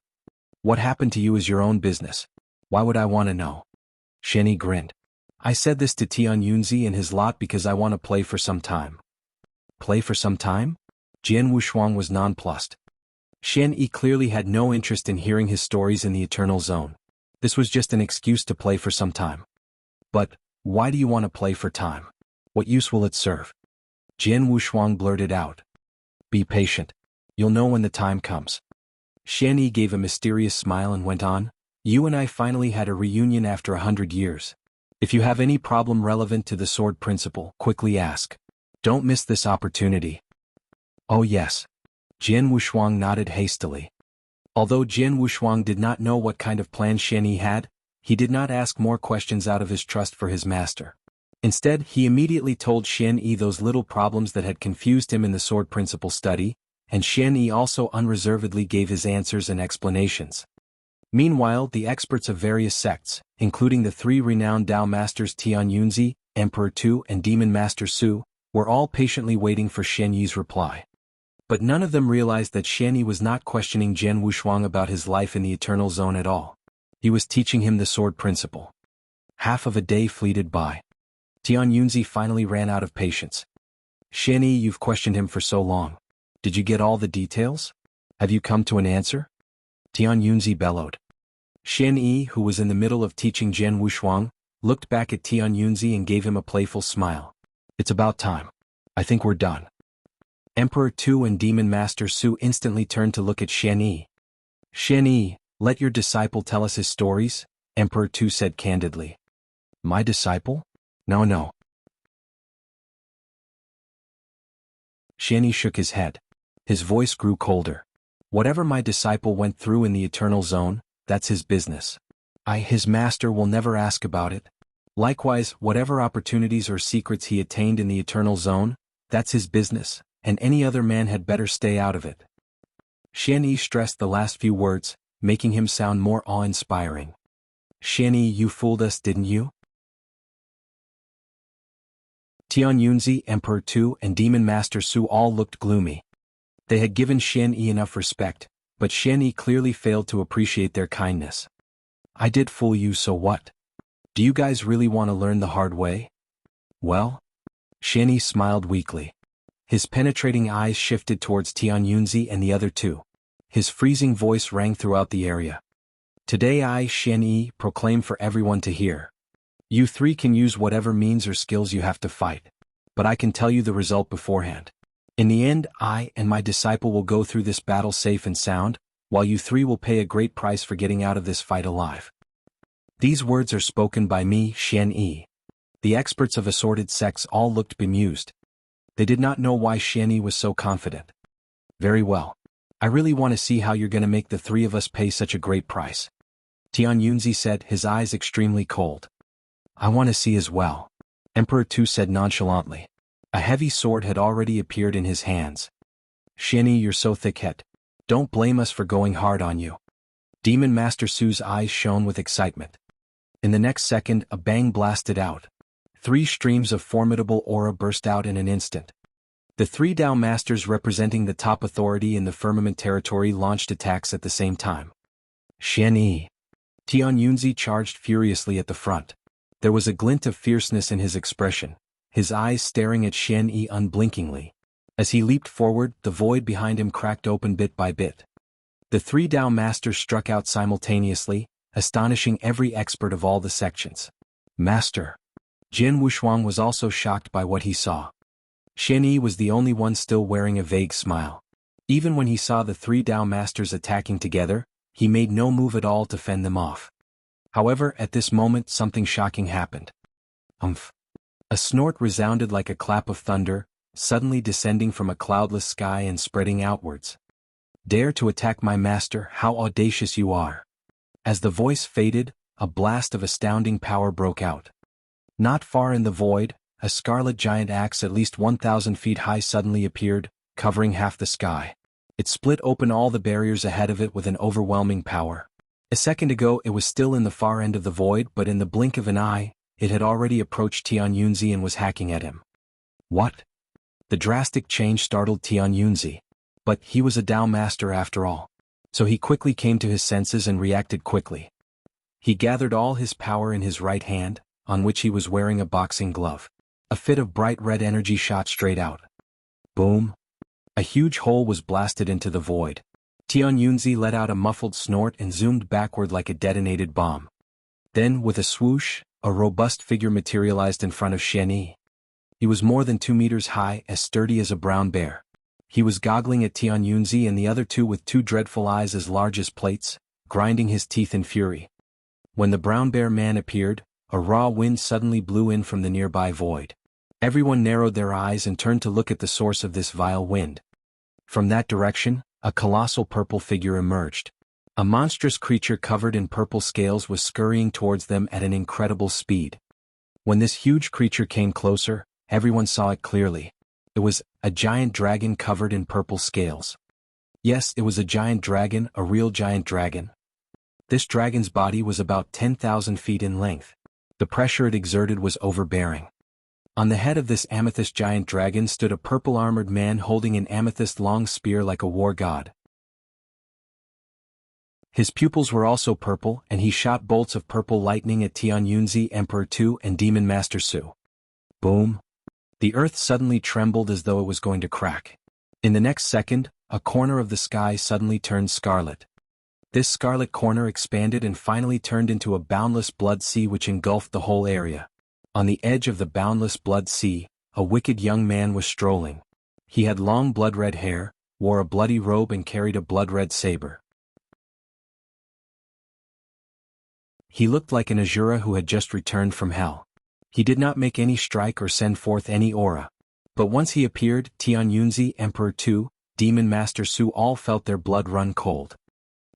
What happened to you is your own business. Why would I want to know?" Xian Yi grinned. "I said this to Tian Yunzi and his lot because I want to play for some time." "Play for some time?" Jian Wushuang was nonplussed. Xian Yi clearly had no interest in hearing his stories in the Eternal Zone. This was just an excuse to play for some time. "But, why do you want to play for time? What use will it serve?" Jian Wushuang blurted out. "Be patient. You'll know when the time comes." Xian Yi gave a mysterious smile and went on, "You and I finally had a reunion after 100 years. If you have any problem relevant to the sword principle, quickly ask. Don't miss this opportunity." "Oh yes." Jian Wushuang nodded hastily. Although Jian Wushuang did not know what kind of plan Xian Yi had, he did not ask more questions out of his trust for his master. Instead, he immediately told Xian Yi those little problems that had confused him in the sword principle study, and Xian Yi also unreservedly gave his answers and explanations. Meanwhile, the experts of various sects, including the three renowned Dao masters Tian Yunzi, Emperor Tu and Demon Master Su, were all patiently waiting for Xian Yi's reply. But none of them realized that Xian Yi was not questioning Jian Wushuang about his life in the Eternal Zone at all. He was teaching him the sword principle. Half of a day fleeted by. Tian Yunzi finally ran out of patience. "Xian Yi, you've questioned him for so long. Did you get all the details? Have you come to an answer?" Tian Yunzi bellowed. Xian Yi, who was in the middle of teaching Jian Wushuang, looked back at Tian Yunzi and gave him a playful smile. "It's about time. I think we're done." Emperor Tu and Demon Master Su instantly turned to look at Xian Yi. "Xian Yi, let your disciple tell us his stories," Emperor Tu said candidly. "My disciple? No. Xian Yi shook his head. His voice grew colder. "Whatever my disciple went through in the Eternal Zone, that's his business. His master, will never ask about it. Likewise, whatever opportunities or secrets he attained in the Eternal Zone, that's his business, and any other man had better stay out of it." Xian Yi stressed the last few words, making him sound more awe-inspiring. "Xianyi, you fooled us, didn't you?" Tian, Yunzi, Emperor Tu, and Demon Master Su all looked gloomy. They had given Xianyi enough respect, but Xianyi clearly failed to appreciate their kindness. "I did fool you, so what? Do you guys really want to learn the hard way?" "Well?" Xianyi smiled weakly. His penetrating eyes shifted towards Tian, Yunzi, and the other two. His freezing voice rang throughout the area. "Today I, Xianyi, proclaim for everyone to hear. You three can use whatever means or skills you have to fight. But I can tell you the result beforehand. In the end, I and my disciple will go through this battle safe and sound, while you three will pay a great price for getting out of this fight alive." These words are spoken by me, Xianyi. The experts of assorted sects all looked bemused. They did not know why Xianyi was so confident. "Very well. I really want to see how you're going to make the three of us pay such a great price," Tian, Yunzi said, his eyes extremely cold. "I want to see as well," Emperor Tu said nonchalantly. A heavy sword had already appeared in his hands. "Xianyi, you're so thick-headed. Don't blame us for going hard on you." Demon Master Su's eyes shone with excitement. In the next second, a bang blasted out. 3 streams of formidable aura burst out in an instant. The 3 Dao Masters representing the top authority in the firmament territory launched attacks at the same time. "Xianyi!" Tian, Yunzi charged furiously at the front. There was a glint of fierceness in his expression, his eyes staring at Xianyi unblinkingly. As he leaped forward, the void behind him cracked open bit by bit. The 3 Dao Masters struck out simultaneously, astonishing every expert of all the sections. "Master!" Jian Wuxuang was also shocked by what he saw. Xianyi was the only one still wearing a vague smile. Even when he saw the 3 Dao Masters attacking together, he made no move at all to fend them off. However, at this moment something shocking happened. Umph! A snort resounded like a clap of thunder, suddenly descending from a cloudless sky and spreading outwards. "Dare to attack my master, how audacious you are!" As the voice faded, a blast of astounding power broke out. Not far in the void, a scarlet giant axe at least 1,000 feet high suddenly appeared, covering half the sky. It split open all the barriers ahead of it with an overwhelming power. A second ago it was still in the far end of the void, but in the blink of an eye, it had already approached Tian, Yunzi and was hacking at him. "What?" The drastic change startled Tian, Yunzi. But he was a Dao Master after all. So he quickly came to his senses and reacted quickly. He gathered all his power in his right hand, on which he was wearing a boxing glove. A fit of bright red energy shot straight out. Boom! A huge hole was blasted into the void. Tian, Yunzi let out a muffled snort and zoomed backward like a detonated bomb. Then, with a swoosh, a robust figure materialized in front of Xianyi. He was more than 2 meters high, as sturdy as a brown bear. He was goggling at Tian, Yunzi and the other two with 2 dreadful eyes as large as plates, grinding his teeth in fury. When the brown bear man appeared, a raw wind suddenly blew in from the nearby void. Everyone narrowed their eyes and turned to look at the source of this vile wind. From that direction, a colossal purple figure emerged. A monstrous creature covered in purple scales was scurrying towards them at an incredible speed. When this huge creature came closer, everyone saw it clearly. It was a giant dragon covered in purple scales. Yes, it was a giant dragon, a real giant dragon. This dragon's body was about 10,000 feet in length. The pressure it exerted was overbearing. On the head of this amethyst giant dragon stood a purple-armored man holding an amethyst-long spear like a war god. His pupils were also purple, and he shot bolts of purple lightning at Tian, Yunzi, Emperor Tu, and Demon Master Su. Boom! The earth suddenly trembled as though it was going to crack. In the next second, a corner of the sky suddenly turned scarlet. This scarlet corner expanded and finally turned into a boundless blood sea which engulfed the whole area. On the edge of the boundless blood sea, a wicked young man was strolling. He had long blood-red hair, wore a bloody robe and carried a blood-red saber. He looked like an Asura who had just returned from hell. He did not make any strike or send forth any aura. But once he appeared, Tian, Yunzi, Emperor Tu, Demon Master Su all felt their blood run cold.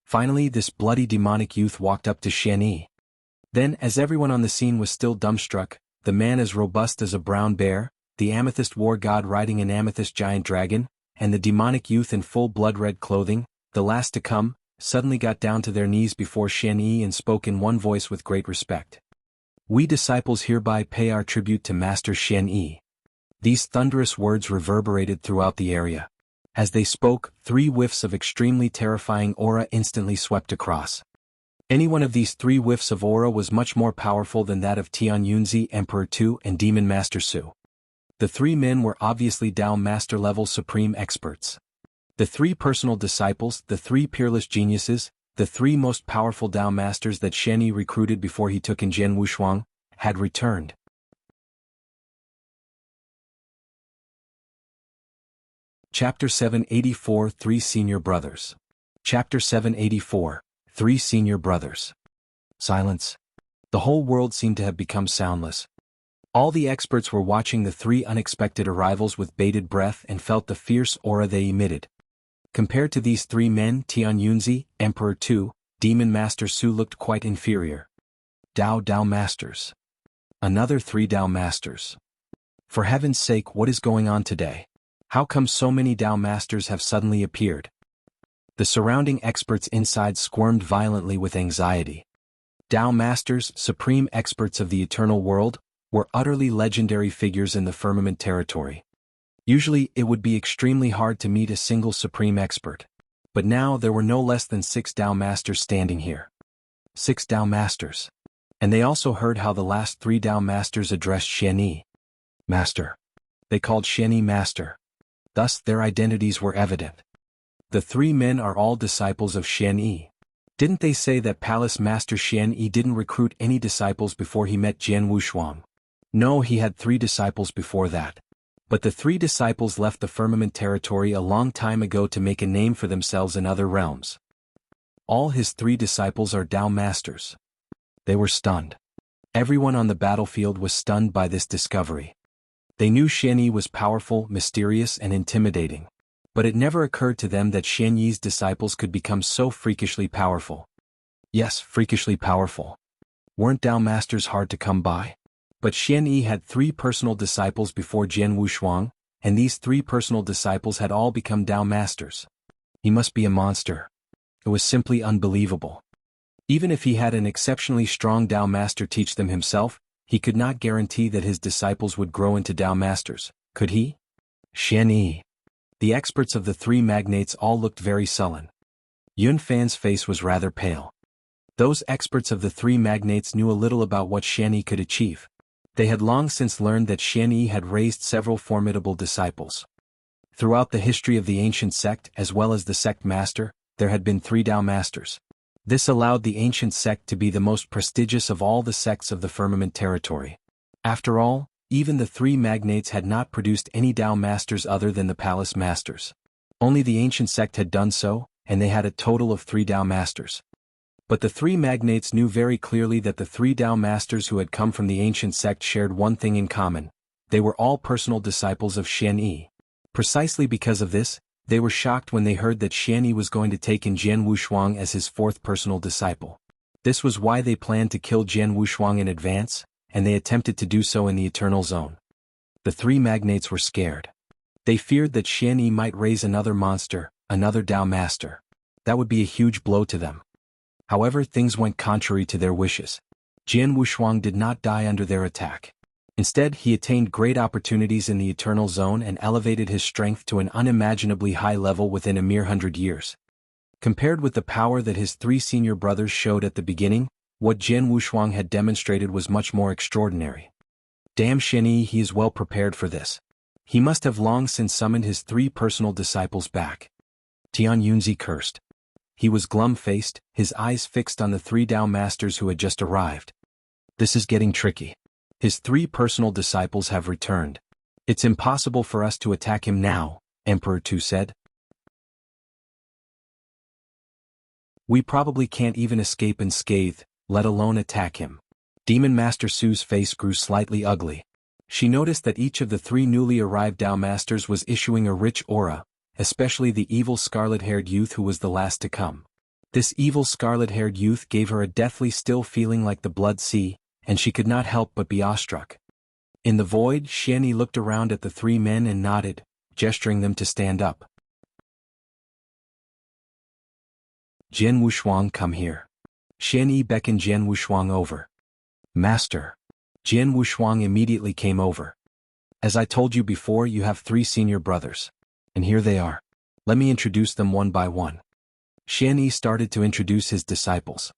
Finally, this bloody demonic youth walked up to Xianyi. Then, as everyone on the scene was still dumbstruck, the man as robust as a brown bear, the amethyst war god riding an amethyst giant dragon, and the demonic youth in full blood-red clothing, the last to come, suddenly got down to their knees before Xian Yi and spoke in one voice with great respect. "We disciples hereby pay our tribute to Master Xian Yi." These thunderous words reverberated throughout the area. As they spoke, 3 whiffs of extremely terrifying aura instantly swept across. Any one of these 3 whiffs of aura was much more powerful than that of Tian, Yunzi, Emperor Tu, and Demon Master Su. The 3 men were obviously Dao Master level supreme experts. The 3 personal disciples, the 3 peerless geniuses, the 3 most powerful Dao Masters that Xian Yi recruited before he took in Jian Wushuang, had returned. Chapter 784 3 Senior Brothers. Chapter 784 3 Senior Brothers. Silence. The whole world seemed to have become soundless. All the experts were watching the 3 unexpected arrivals with bated breath and felt the fierce aura they emitted. Compared to these 3 men, Tian, Yunzi, Emperor Tu, Demon Master Su looked quite inferior. Dao Masters. Another 3 Dao Masters. For heaven's sake, what is going on today? How come so many Dao Masters have suddenly appeared? The surrounding experts inside squirmed violently with anxiety. Dao Masters, supreme experts of the eternal world, were utterly legendary figures in the firmament territory. Usually it would be extremely hard to meet a single supreme expert. But now there were no less than 6 Dao Masters standing here. 6 Dao Masters. And they also heard how the last 3 Dao Masters addressed Xian Yi. Master. They called Xian Yi Master. Thus their identities were evident. The 3 men are all disciples of Xian Yi. Didn't they say that Palace Master Xian Yi didn't recruit any disciples before he met Jian Wushuang? No, he had 3 disciples before that. But the 3 disciples left the firmament territory a long time ago to make a name for themselves in other realms. All his 3 disciples are Dao Masters. They were stunned. Everyone on the battlefield was stunned by this discovery. They knew Xian Yi was powerful, mysterious, and intimidating. But it never occurred to them that Xian Yi's disciples could become so freakishly powerful. Yes, freakishly powerful. Weren't Dao Masters hard to come by? But Xian Yi had 3 personal disciples before Jian Wushuang, and these 3 personal disciples had all become Dao Masters. He must be a monster. It was simply unbelievable. Even if he had an exceptionally strong Dao Master teach them himself, he could not guarantee that his disciples would grow into Dao Masters, could he? Xian Yi. The experts of the 3 magnates all looked very sullen. Yun Fan's face was rather pale. Those experts of the 3 magnates knew a little about what Xian Yi could achieve. They had long since learned that Xian Yi had raised several formidable disciples. Throughout the history of the ancient sect as well as the sect master, there had been 3 Dao Masters. This allowed the ancient sect to be the most prestigious of all the sects of the firmament territory. After all, even the 3 magnates had not produced any Dao Masters other than the Palace Masters. Only the ancient sect had done so, and they had a total of 3 Dao Masters. But the 3 magnates knew very clearly that the 3 Dao Masters who had come from the ancient sect shared one thing in common. They were all personal disciples of Xian Yi. Precisely because of this, they were shocked when they heard that Xian Yi was going to take in Jian Wushuang as his 4th personal disciple. This was why they planned to kill Jian Wushuang in advance, and they attempted to do so in the Eternal Zone. The 3 magnates were scared. They feared that Xian Yi might raise another monster, another Dao Master. That would be a huge blow to them. However, things went contrary to their wishes. Jian Wushuang did not die under their attack. Instead, he attained great opportunities in the Eternal Zone and elevated his strength to an unimaginably high level within a mere 100 years. Compared with the power that his 3 senior brothers showed at the beginning, what Jian Wushuang had demonstrated was much more extraordinary. Damn Xian Yi, he is well prepared for this. He must have long since summoned his 3 personal disciples back. Tian Yunzi cursed. He was glum-faced, his eyes fixed on the 3 Dao Masters who had just arrived. This is getting tricky. His 3 personal disciples have returned. It's impossible for us to attack him now, Emperor Tu said. We probably can't even escape unscathed, let alone attack him. Demon Master Su's face grew slightly ugly. She noticed that each of the 3 newly arrived Dao Masters was issuing a rich aura, especially the evil scarlet-haired youth who was the last to come. This evil scarlet-haired youth gave her a deathly still feeling like the blood sea, and she could not help but be awestruck. In the void, Xian Yi looked around at the 3 men and nodded, gesturing them to stand up. Jian Wushuang, come here. Xian Yi beckoned Jian Wushuang over. Master. Jian Wushuang immediately came over. As I told you before, you have 3 senior brothers. And here they are. Let me introduce them one by one. Xian Yi started to introduce his disciples.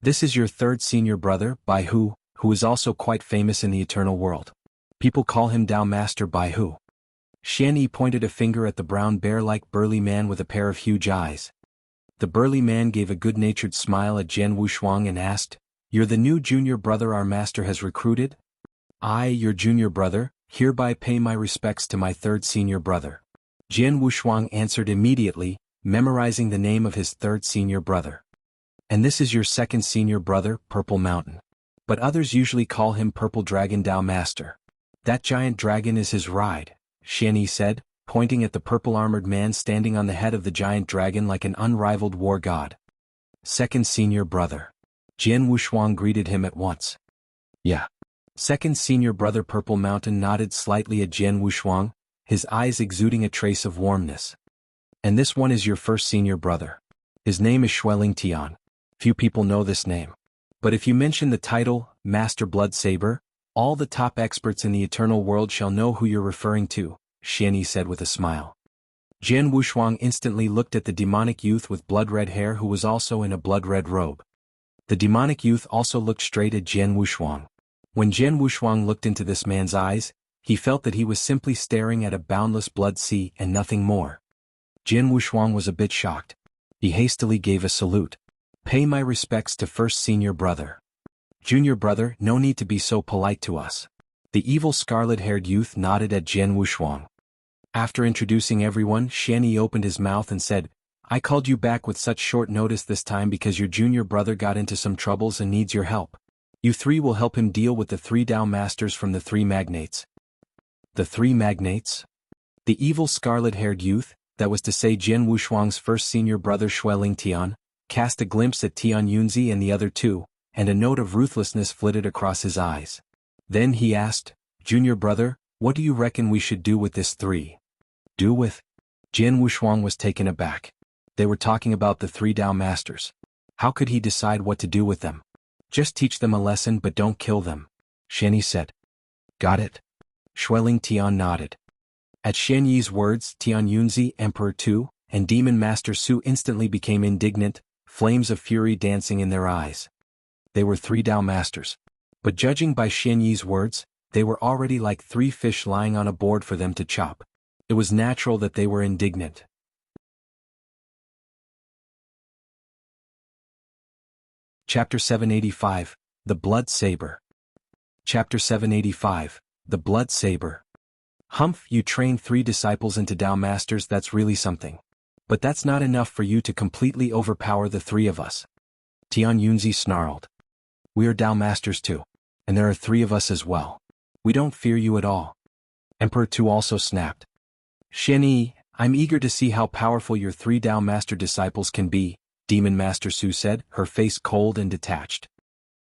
This is your 3rd senior brother, Bai Hu, who is also quite famous in the eternal world. People call him Tao Master Bai Hu. Xian Yi pointed a finger at the brown bear-like burly man with a pair of huge eyes. The burly man gave a good-natured smile at Jian Wushuang and asked, "You're the new junior brother our master has recruited?" "I, your junior brother, hereby pay my respects to my 3rd senior brother." Jian Wushuang answered immediately, memorizing the name of his 3rd senior brother. "And this is your 2nd senior brother, Purple Mountain. But others usually call him Purple Dragon Tao Master. That giant dragon is his ride," Xian Yi said, pointing at the purple-armored man standing on the head of the giant dragon like an unrivaled war god. "2nd senior brother." Jian Wushuang greeted him at once. "Yeah." 2nd senior brother Purple Mountain nodded slightly at Jian Wushuang, his eyes exuding a trace of warmness. "And this one is your 1st senior brother. His name is Tian. Few people know this name. But if you mention the title, Master Blood Saber, all the top experts in the eternal world shall know who you're referring to," Xian Yi said with a smile. Jian Wushuang instantly looked at the demonic youth with blood-red hair who was also in a blood-red robe. The demonic youth also looked straight at Jian Wushuang. When Jian Wushuang looked into this man's eyes, he felt that he was simply staring at a boundless blood sea and nothing more. Jian Wushuang was a bit shocked. He hastily gave a salute. "Pay my respects to 1st senior brother." "Junior brother, no need to be so polite to us." The evil scarlet-haired youth nodded at Jian Wushuang. After introducing everyone, Xian Yi opened his mouth and said, "I called you back with such short notice this time because your junior brother got into some troubles and needs your help. You 3 will help him deal with the 3 Tao Masters from the 3 magnates." "The 3 magnates?" The evil scarlet-haired youth, that was to say Jian Wushuang's 1st senior brother Tian, cast a glimpse at Tian Yunzi and the other 2, and a note of ruthlessness flitted across his eyes. Then he asked, "Junior brother, what do you reckon we should do with this 3? "Do with?" Jian Wushuang was taken aback. They were talking about the 3 Tao Masters. How could he decide what to do with them? "Just teach them a lesson but don't kill them," Xian Yi said. "Got it?" Tian nodded. At Xian Yi's words, Tian Yunzi, Emperor Tu, and Demon Master Su instantly became indignant, flames of fury dancing in their eyes. They were 3 Tao Masters. But judging by Xian Yi's words, they were already like 3 fish lying on a board for them to chop. It was natural that they were indignant. Chapter 785, The Blood Saber. Chapter 785, The Blood Saber. "Humph, you trained 3 disciples into Tao Masters, that's really something. But that's not enough for you to completely overpower the 3 of us." Tian Yunzi snarled. "We are Tao Masters too. And there are 3 of us as well. We don't fear you at all." Emperor Tu also snapped. "Xian Yi, I'm eager to see how powerful your 3 Tao Master disciples can be," Demon Master Su said, her face cold and detached.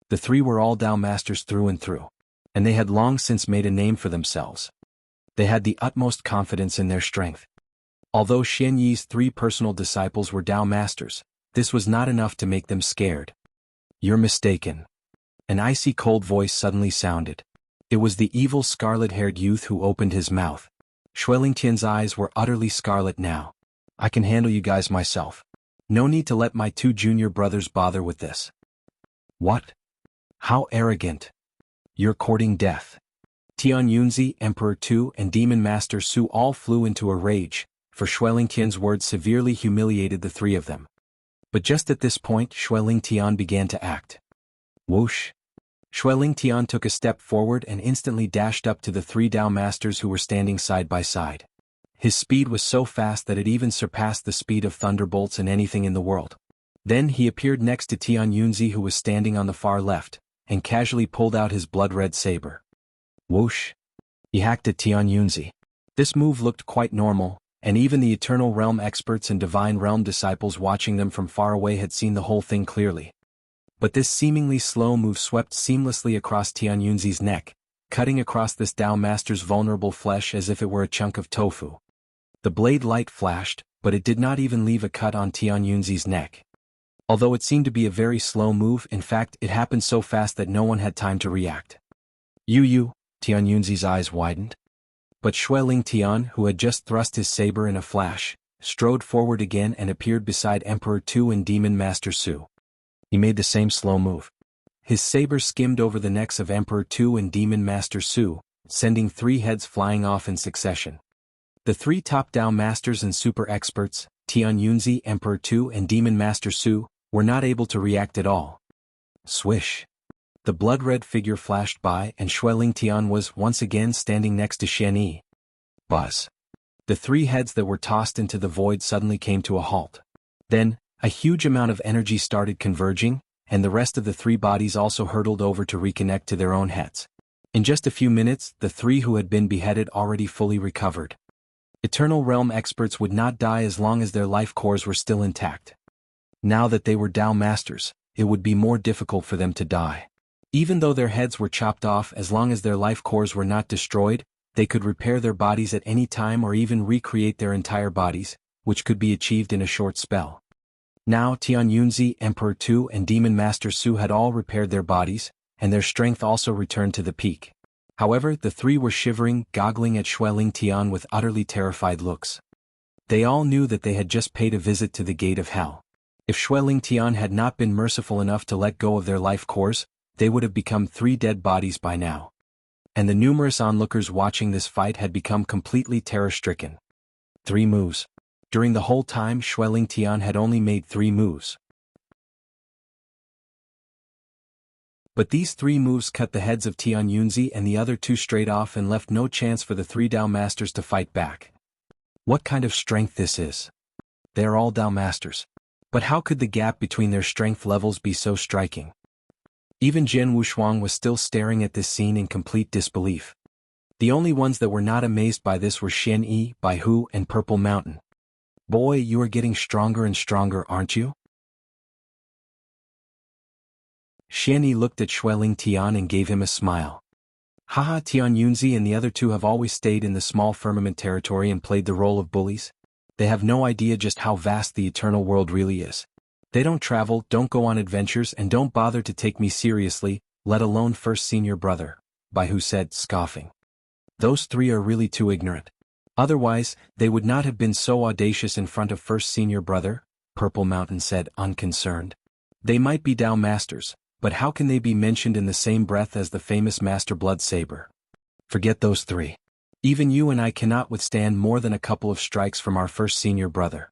The 3 were all Tao Masters through and through. And they had long since made a name for themselves. They had the utmost confidence in their strength. Although Xian Yi's 3 personal disciples were Tao Masters, this was not enough to make them scared. "You're mistaken." An icy cold voice suddenly sounded. It was the evil scarlet-haired youth who opened his mouth. Tian's eyes were utterly scarlet now. "I can handle you guys myself. No need to let my 2 junior brothers bother with this." "What? How arrogant. You're courting death." Tian Yunzi, Emperor Tu, and Demon Master Su all flew into a rage, for Tian's words severely humiliated the 3 of them. But just at this point Tian began to act. Whoosh! Tian took a step forward and instantly dashed up to the 3 Tao Masters who were standing side by side. His speed was so fast that it even surpassed the speed of thunderbolts and anything in the world. Then he appeared next to Tian Yunzi, who was standing on the far left, and casually pulled out his blood-red saber. Whoosh! He hacked at Tian Yunzi. This move looked quite normal, and even the Eternal Realm experts and Divine Realm disciples watching them from far away had seen the whole thing clearly. But this seemingly slow move swept seamlessly across Tian Yunzi's neck, cutting across this Tao Master's vulnerable flesh as if it were a chunk of tofu. The blade light flashed, but it did not even leave a cut on Tian Yunzi's neck. Although it seemed to be a very slow move, in fact it happened so fast that no one had time to react. You, Tian Yunzi's eyes widened. But Xueling Tian, who had just thrust his saber in a flash, strode forward again and appeared beside Emperor Tu and Demon Master Su. He made the same slow move. His saber skimmed over the necks of Emperor Tu and Demon Master Su, sending 3 heads flying off in succession. The 3 top-down masters and super experts, Tian Yunzi, Emperor Tu and Demon Master Su, were not able to react at all. Swish! The blood-red figure flashed by and Xueling Tian was once again standing next to Xian Yi. Buzz! The 3 heads that were tossed into the void suddenly came to a halt. Then, a huge amount of energy started converging, and the rest of the 3 bodies also hurtled over to reconnect to their own heads. In just a few minutes, the 3 who had been beheaded already fully recovered. Eternal Realm experts would not die as long as their life cores were still intact. Now that they were Dao Masters, it would be more difficult for them to die. Even though their heads were chopped off, as long as their life cores were not destroyed, they could repair their bodies at any time or even recreate their entire bodies, which could be achieved in a short spell. Now Tian Yunzi, Emperor Tu and Demon Master Su had all repaired their bodies, and their strength also returned to the peak. However, the 3 were shivering, goggling at Xueling Tian with utterly terrified looks. They all knew that they had just paid a visit to the gate of hell. If Xueling Tian had not been merciful enough to let go of their life cores, they would have become 3 dead bodies by now. And the numerous onlookers watching this fight had become completely terror-stricken. 3 moves. During the whole time, Xueling Tian had only made 3 moves. But these 3 moves cut the heads of Tian Yunzi and the other 2 straight off and left no chance for the 3 Dao Masters to fight back. What kind of strength this is? They are all Dao Masters. But how could the gap between their strength levels be so striking? Even Jianghu was still staring at this scene in complete disbelief. The only ones that were not amazed by this were Xian Yi, Baihu and Purple Mountain. Boy, you are getting stronger and stronger, aren't you? Xian Yi looked at Xueling Tian and gave him a smile. Haha, Tian Yunzi and the other 2 have always stayed in the small firmament territory and played the role of bullies. They have no idea just how vast the eternal world really is. They don't travel, don't go on adventures and don't bother to take me seriously, let alone first senior brother, Baihu said, scoffing. Those 3 are really too ignorant. Otherwise, they would not have been so audacious in front of first senior brother, Purple Mountain said, unconcerned. They might be Dao Masters, but how can they be mentioned in the same breath as the famous Master Blood Saber? Forget those 3. Even you and I cannot withstand more than a couple of strikes from our first senior brother.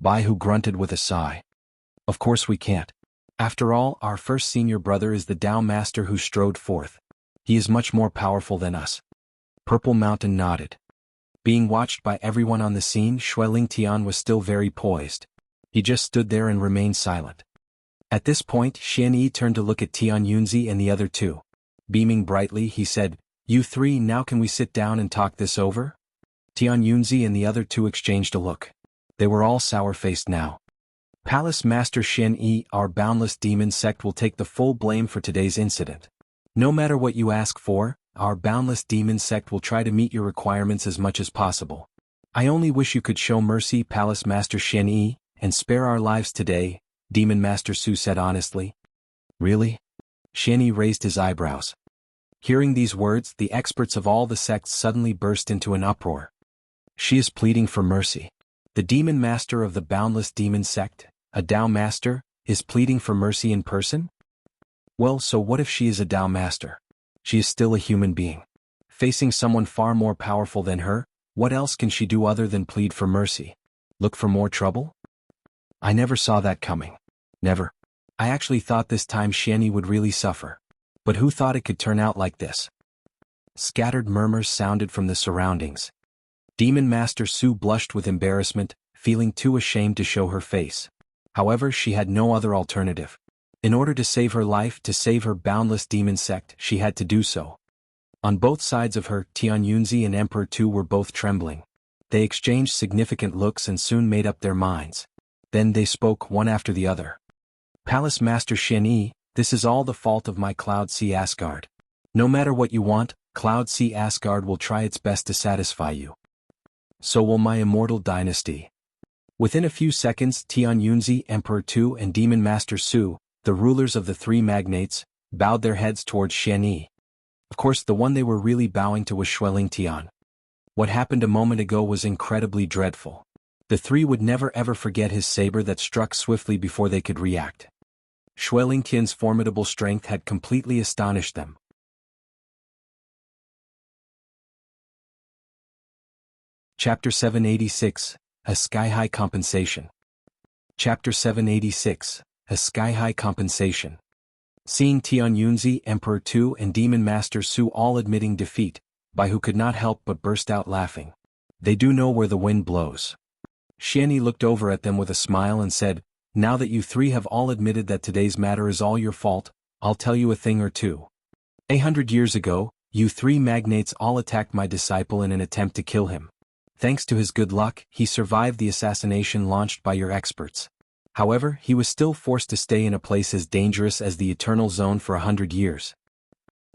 Baihu grunted with a sigh. Of course we can't. After all, our first senior brother is the Dao Master who strode forth. He is much more powerful than us. Purple Mountain nodded. Being watched by everyone on the scene, Xueling Tian was still very poised. He just stood there and remained silent. At this point, Xian Yi turned to look at Tian Yunzi and the other 2. Beaming brightly, he said, "You 3, now can we sit down and talk this over?" Tian Yunzi and the other 2 exchanged a look. They were all sour-faced now. Palace Master Xian Yi, our boundless demon sect will take the full blame for today's incident. No matter what you ask for, our boundless demon sect will try to meet your requirements as much as possible. I only wish you could show mercy, Palace Master Xian Yi, and spare our lives today, Demon Master Su said honestly. Really? Xian Yi raised his eyebrows. Hearing these words, the experts of all the sects suddenly burst into an uproar. She is pleading for mercy. The Demon Master of the boundless demon sect, a Dao Master, is pleading for mercy in person? Well, so what if she is a Dao Master? She is still a human being. Facing someone far more powerful than her, what else can she do other than plead for mercy? Look for more trouble? I never saw that coming. Never. I actually thought this time Xian Yi would really suffer. But who thought it could turn out like this? Scattered murmurs sounded from the surroundings. Demon Master Su blushed with embarrassment, feeling too ashamed to show her face. However, she had no other alternative. In order to save her life, to save her boundless demon sect, she had to do so. On both sides of her, Tian Yunzi and Emperor Tu were both trembling. They exchanged significant looks and soon made up their minds. Then they spoke one after the other. Palace Master Xian Yi, this is all the fault of my Cloud Sea Asgard. No matter what you want, Cloud Sea Asgard will try its best to satisfy you. So will my immortal dynasty. Within a few seconds, Tian, Yunzi, Emperor Tu and Demon Master Su, the rulers of the three magnates, bowed their heads towards Xianyi. Of course, the one they were really bowing to was Xueling Tian. What happened a moment ago was incredibly dreadful. The three would never ever forget his saber that struck swiftly before they could react. Xueling Tian's formidable strength had completely astonished them. Chapter 786, A Sky-High Compensation. Chapter 786, A Sky-High Compensation. Seeing Tian, Yunzi, Emperor Tu and Demon Master Su all admitting defeat, Baihu could not help but burst out laughing. They do know where the wind blows. Xianyi looked over at them with a smile and said, "Now that you three have all admitted that today's matter is all your fault, I'll tell you a thing or two. 800 years ago, you three magnates all attacked my disciple in an attempt to kill him. Thanks to his good luck, he survived the assassination launched by your experts. However, he was still forced to stay in a place as dangerous as the Eternal Zone for 100 years.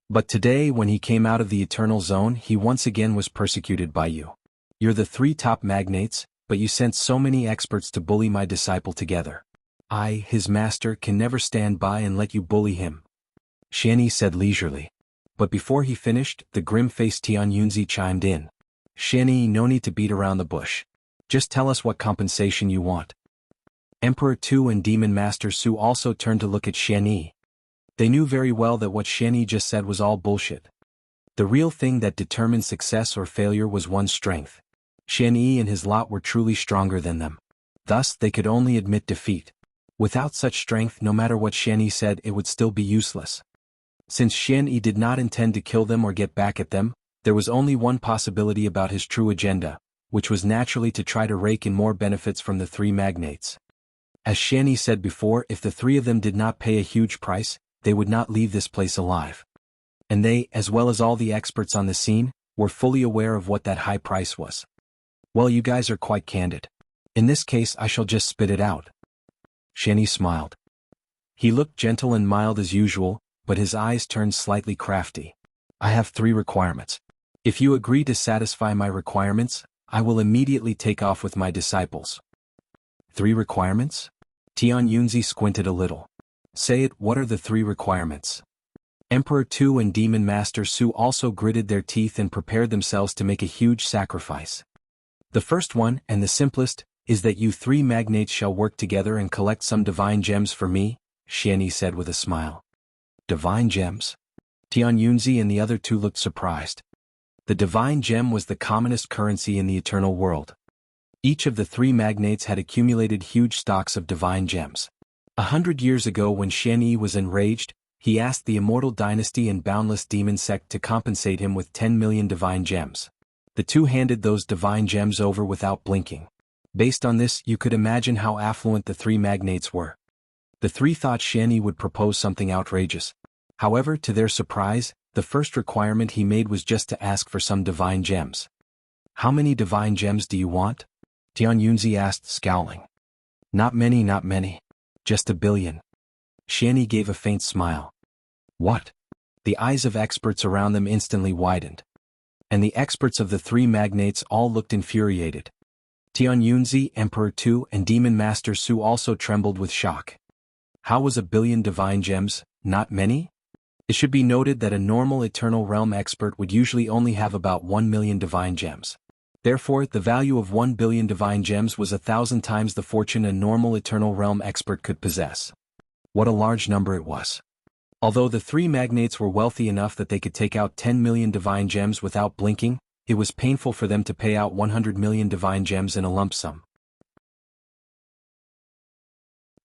But today, when he came out of the Eternal Zone, he once again was persecuted by you. You're the three top magnates, but you sent so many experts to bully my disciple together. I, his master, can never stand by and let you bully him," Xianyi said leisurely. But before he finished, the grim-faced Tian Yunzi chimed in. "Xianyi, no need to beat around the bush. Just tell us what compensation you want." Emperor Tu and Demon Master Su also turned to look at Xianyi. They knew very well that what Xianyi just said was all bullshit. The real thing that determined success or failure was one's strength. Xianyi and his lot were truly stronger than them. Thus, they could only admit defeat. Without such strength, no matter what Xianyi said, it would still be useless. Since Xianyi did not intend to kill them or get back at them, there was only one possibility about his true agenda, which was naturally to try to rake in more benefits from the three magnates. As Xianyi said before, if the three of them did not pay a huge price, they would not leave this place alive. And they, as well as all the experts on the scene, were fully aware of what that high price was. "Well, you guys are quite candid. In this case, I shall just spit it out." Xianyi smiled. He looked gentle and mild as usual, but his eyes turned slightly crafty. "I have 3 requirements. If you agree to satisfy my requirements, I will immediately take off with my disciples." 3 requirements? Tian Yunzi squinted a little. "Say it, what are the 3 requirements?" Emperor Tu and Demon Master Su also gritted their teeth and prepared themselves to make a huge sacrifice. "The first one, and the simplest, is that you 3 magnates shall work together and collect some divine gems for me," Xianyi said with a smile. "Divine gems?" Tian Yunzi and the other 2 looked surprised. The divine gem was the commonest currency in the eternal world. Each of the 3 magnates had accumulated huge stocks of divine gems. 100 years ago, when Xianyi was enraged, he asked the Immortal Dynasty and Boundless Demon Sect to compensate him with 10 million divine gems. The 2 handed those divine gems over without blinking. Based on this, you could imagine how affluent the 3 magnates were. The 3 thought Xianyi would propose something outrageous. However, to their surprise, the first requirement he made was just to ask for some divine gems. "How many divine gems do you want?" Tian Yunzi asked, scowling. Not many. Just 1 billion. Xianyi gave a faint smile. "What?" The eyes of experts around them instantly widened. And the experts of the 3 magnates all looked infuriated. Tian Yunzi, Emperor Tu and Demon Master Su also trembled with shock. How was 1 billion divine gems, not many? It should be noted that a normal Eternal Realm expert would usually only have about 1 million divine gems. Therefore, the value of 1 billion divine gems was 1,000 times the fortune a normal Eternal Realm expert could possess. What a large number it was. Although the 3 magnates were wealthy enough that they could take out 10 million divine gems without blinking, it was painful for them to pay out 100 million divine gems in a lump sum.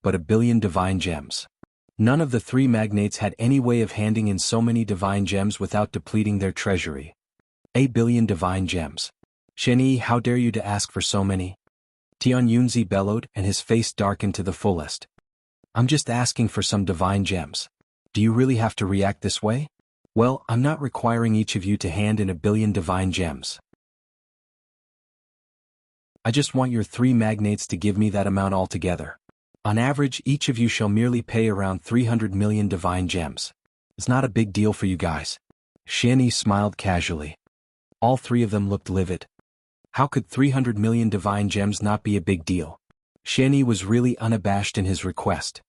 But 1 billion divine gems. None of the 3 magnates had any way of handing in so many divine gems without depleting their treasury. 1 billion divine gems. "Xianyi, how dare you to ask for so many?" Tian Yunzi bellowed, and his face darkened to the fullest. "I'm just asking for some divine gems. Do you really have to react this way? Well, I'm not requiring each of you to hand in 1 billion divine gems. I just want your 3 magnates to give me that amount altogether. On average, each of you shall merely pay around 300 million divine gems. It's not a big deal for you guys." Xianyi smiled casually. All 3 of them looked livid. How could 300 million divine gems not be a big deal? Xianyi was really unabashed in his request.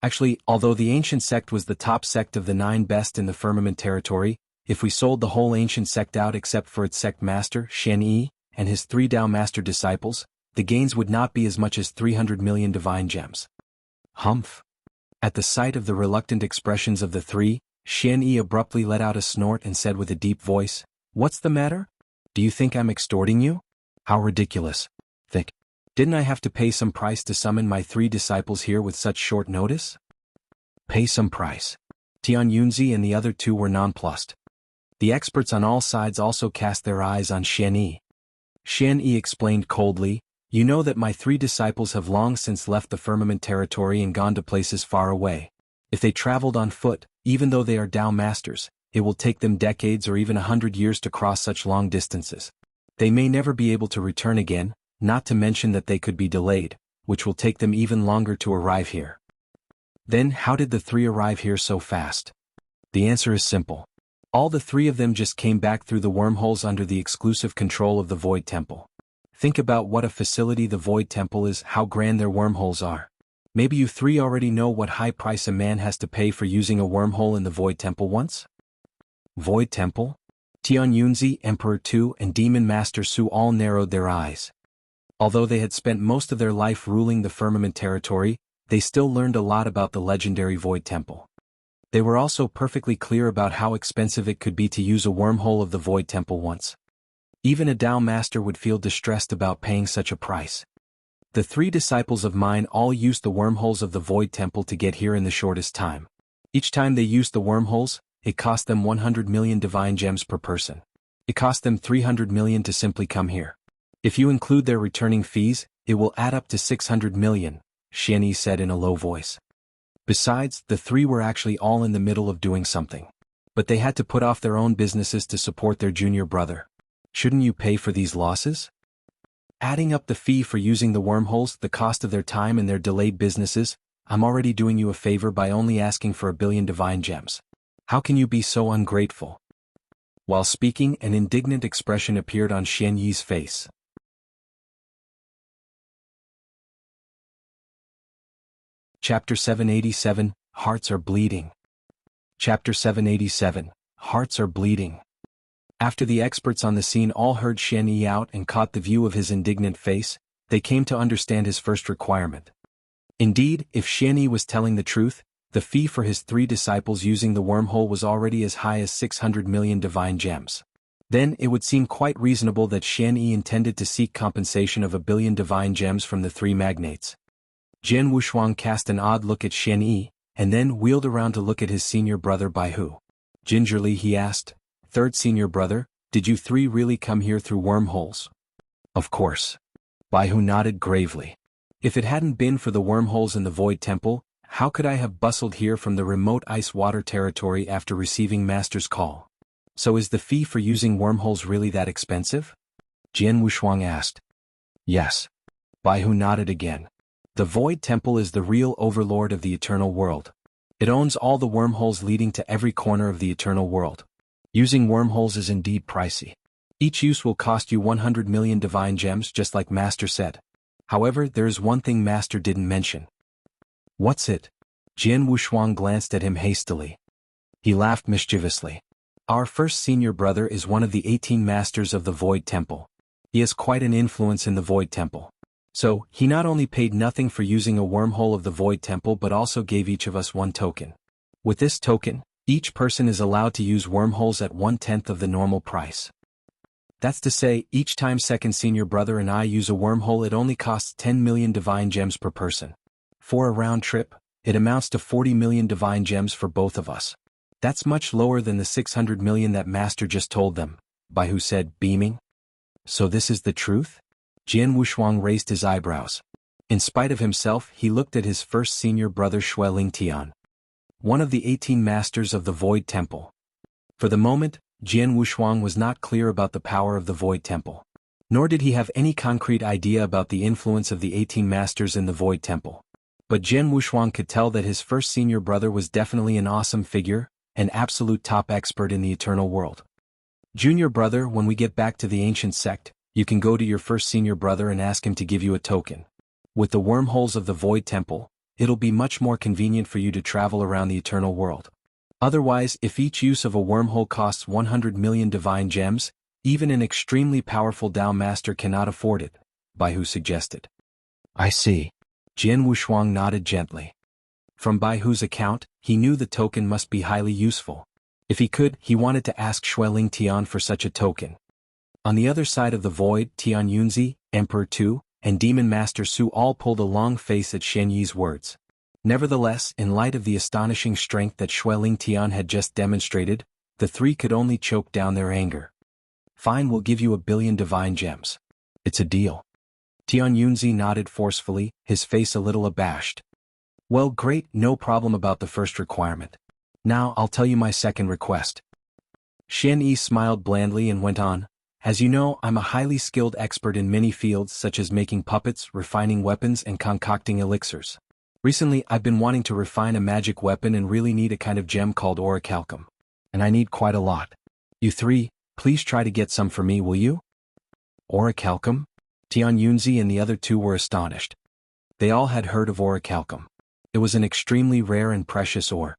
Actually, although the ancient sect was the top sect of the 9 best in the firmament territory, if we sold the whole ancient sect out except for its sect master, Xianyi, and his 3 Dao master disciples, the gains would not be as much as 300 million divine gems. Humph. At the sight of the reluctant expressions of the 3, Xianyi abruptly let out a snort and said with a deep voice, "What's the matter? Do you think I'm extorting you? How ridiculous. Thick. Didn't I have to pay some price to summon my 3 disciples here with such short notice?" Pay some price. Tian, Yunzi and the other 2 were nonplussed. The experts on all sides also cast their eyes on Xianyi. Xianyi explained coldly, "You know that my 3 disciples have long since left the firmament territory and gone to places far away. If they traveled on foot, even though they are Dao masters, it will take them decades or even 100 years to cross such long distances. They may never be able to return again, not to mention that they could be delayed, which will take them even longer to arrive here." Then how did the 3 arrive here so fast? The answer is simple. All the 3 of them just came back through the wormholes under the exclusive control of the Void Temple. Think about what a facility the Void Temple is, how grand their wormholes are. Maybe you 3 already know what high price a man has to pay for using a wormhole in the Void Temple once? Void Temple? Tian, Yunzi, Emperor Tu and Demon Master Su all narrowed their eyes. Although they had spent most of their life ruling the firmament territory, they still learned a lot about the legendary Void Temple. They were also perfectly clear about how expensive it could be to use a wormhole of the Void Temple once. Even a Dao master would feel distressed about paying such a price. The 3 disciples of mine all used the wormholes of the Void Temple to get here in the shortest time. Each time they used the wormholes, it cost them 100 million divine gems per person. It cost them 300 million to simply come here. If you include their returning fees, it will add up to 600 million, Xianyi said in a low voice. Besides, the 3 were actually all in the middle of doing something. But they had to put off their own businesses to support their junior brother. Shouldn't you pay for these losses? Adding up the fee for using the wormholes, the cost of their time and their delayed businesses, I'm already doing you a favor by only asking for 1 billion divine gems. How can you be so ungrateful? While speaking, an indignant expression appeared on Xianyi's face. Chapter 787, Hearts Are Bleeding. Chapter 787, Hearts Are Bleeding. After the experts on the scene all heard Xianyi out and caught the view of his indignant face, they came to understand his first requirement. Indeed, if Xianyi was telling the truth, the fee for his 3 disciples using the wormhole was already as high as 600 million divine gems. Then it would seem quite reasonable that Xianyi intended to seek compensation of 1 billion divine gems from the 3 magnates. Jianghu cast an odd look at Xianyi, and then wheeled around to look at his senior brother Baihu. Gingerly he asked, "Third senior brother, did you 3 really come here through wormholes?" "Of course." Baihu nodded gravely. "If it hadn't been for the wormholes in the Void Temple, how could I have bustled here from the remote ice-water territory after receiving Master's call?" "So is the fee for using wormholes really that expensive?" Jianghu asked. "Yes." Baihu nodded again. "The Void Temple is the real overlord of the eternal world. It owns all the wormholes leading to every corner of the eternal world. Using wormholes is indeed pricey. Each use will cost you 100 million divine gems just like Master said. However, there is one thing Master didn't mention." "What's it?" Jianghu glanced at him hastily. He laughed mischievously. "Our first senior brother is one of the 18 masters of the Void Temple. He has quite an influence in the Void Temple. So, he not only paid nothing for using a wormhole of the Void Temple but also gave each of us 1 token. With this token, each person is allowed to use wormholes at 1/10 of the normal price. That's to say, each time second senior brother and I use a wormhole it only costs 10 million divine gems per person. For a round trip, it amounts to 40 million divine gems for both of us. That's much lower than the 600 million that Master just told them," Baihu said, beaming. "So this is the truth?" Jianghu raised his eyebrows. In spite of himself, he looked at his first senior brother Xueling Tian, one of the 18 masters of the Void Temple. For the moment, Jianghu was not clear about the power of the Void Temple. Nor did he have any concrete idea about the influence of the 18 masters in the Void Temple. But Jianghu could tell that his first senior brother was definitely an awesome figure, an absolute top expert in the eternal world. "Junior brother, when we get back to the ancient sect, you can go to your first senior brother and ask him to give you a token. With the wormholes of the Void Temple, it'll be much more convenient for you to travel around the eternal world. Otherwise, if each use of a wormhole costs 100 million divine gems, even an extremely powerful Dao master cannot afford it, Baihu suggested. I see. Jian Wushuang nodded gently. From Baihu's account, he knew the token must be highly useful. If he could, he wanted to ask Xueling Tian for such a token. On the other side of the void, Tian Yunzi, Emperor Tu, and Demon Master Su all pulled a long face at Shen Yi's words. Nevertheless, in light of the astonishing strength that Xueling Tian had just demonstrated, the three could only choke down their anger. Fine, we'll give you 1 billion divine gems. It's a deal. Tian Yunzi nodded forcefully, his face a little abashed. Well, great, no problem about the first requirement. Now I'll tell you my second request. Shen Yi smiled blandly and went on. As you know, I'm a highly skilled expert in many fields such as making puppets, refining weapons, and concocting elixirs. Recently, I've been wanting to refine a magic weapon and really need a kind of gem called orichalcum. And I need quite a lot. You three, please try to get some for me, will you? Orichalcum? Tian Yunzi and the other two were astonished. They all had heard of orichalcum. It was an extremely rare and precious ore.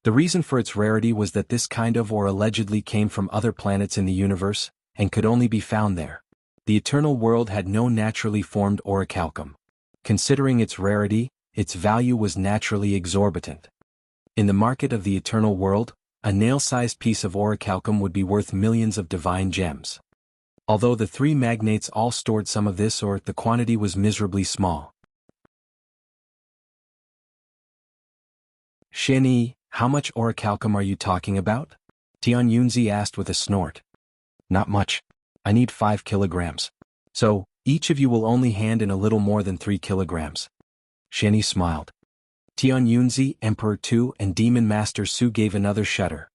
The reason for its rarity was that this kind of ore allegedly came from other planets in the universe, and could only be found there. The eternal world had no naturally formed orichalcum. Considering its rarity, its value was naturally exorbitant. In the market of the eternal world, a nail-sized piece of orichalcum would be worth millions of divine gems. Although the three magnates all stored some of this ore, the quantity was miserably small. Shen Yi, how much orichalcum are you talking about? Tian Yunzi asked with a snort. Not much. I need 5 kilograms. So, each of you will only hand in a little more than 3 kilograms. Shen Yi smiled. Tian Yunzi, Emperor Tu, and Demon Master Su gave another shudder.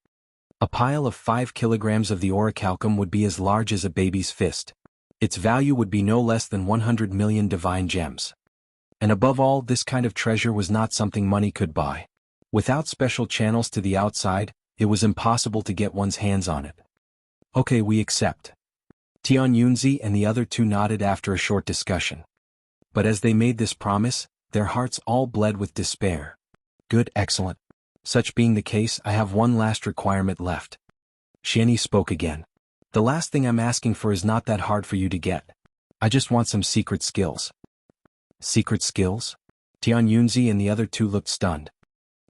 A pile of 5 kilograms of the orichalcum would be as large as a baby's fist. Its value would be no less than 100 million divine gems. And above all, this kind of treasure was not something money could buy. Without special channels to the outside, it was impossible to get one's hands on it. Okay, we accept. Tian Yunzi and the other two nodded after a short discussion. But as they made this promise, their hearts all bled with despair. Good, excellent. Such being the case, I have one last requirement left. Shen Yi spoke again. The last thing I'm asking for is not that hard for you to get. I just want some secret skills. Secret skills? Tian Yunzi and the other two looked stunned.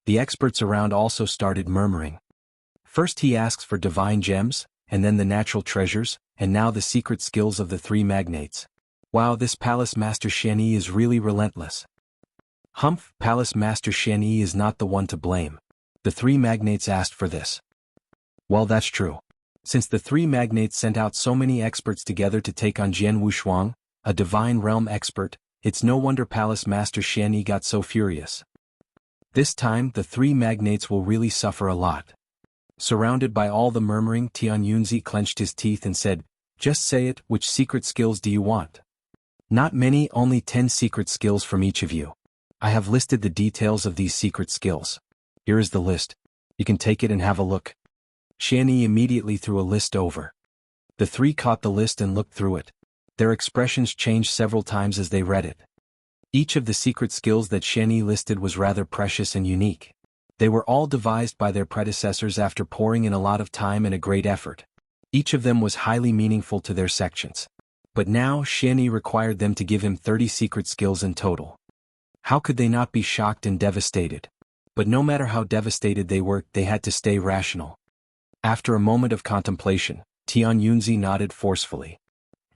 The experts around also started murmuring. First he asks for divine gems, and then the natural treasures, and now the secret skills of the three magnates. Wow, this Palace Master Shen Yi is really relentless. Humph, Palace Master Shen Yi is not the one to blame. The three magnates asked for this. Well, that's true. Since the three magnates sent out so many experts together to take on Jian Wushuang, a divine realm expert, it's no wonder Palace Master Shen Yi got so furious. This time, the three magnates will really suffer a lot. Surrounded by all the murmuring, Tian Yunzi clenched his teeth and said, Just say it, which secret skills do you want? Not many, only 10 secret skills from each of you. I have listed the details of these secret skills. Here is the list. You can take it and have a look. Shen Yi immediately threw a list over. The three caught the list and looked through it. Their expressions changed several times as they read it. Each of the secret skills that Shen Yi listed was rather precious and unique. They were all devised by their predecessors after pouring in a lot of time and a great effort. Each of them was highly meaningful to their sections. But now Shen Yi required them to give him 30 secret skills in total. How could they not be shocked and devastated? But no matter how devastated they were, they had to stay rational. After a moment of contemplation, Tian Yunzi nodded forcefully.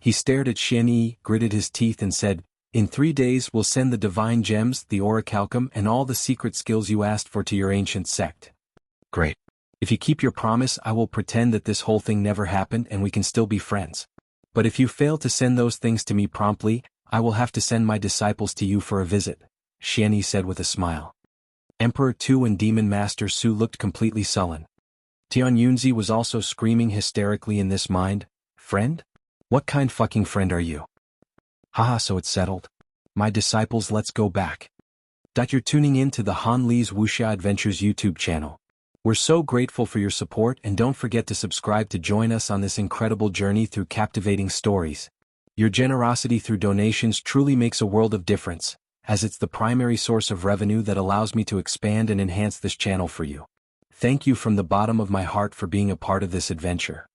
He stared at Shen Yi, gritted his teeth and said, In 3 days we'll send the divine gems, the orichalcum, and all the secret skills you asked for to your ancient sect. Great. If you keep your promise, I will pretend that this whole thing never happened and we can still be friends. But if you fail to send those things to me promptly, I will have to send my disciples to you for a visit, Shen Yi said with a smile. Emperor Tu and Demon Master Su looked completely sullen. Tian Yunzi was also screaming hysterically in this mind, Friend? What kind fucking friend are you? Haha, so it's settled. My disciples, let's go back. You're tuning in to the Han Li's Wuxia Adventures YouTube channel. We're so grateful for your support and don't forget to subscribe to join us on this incredible journey through captivating stories. Your generosity through donations truly makes a world of difference, as it's the primary source of revenue that allows me to expand and enhance this channel for you. Thank you from the bottom of my heart for being a part of this adventure.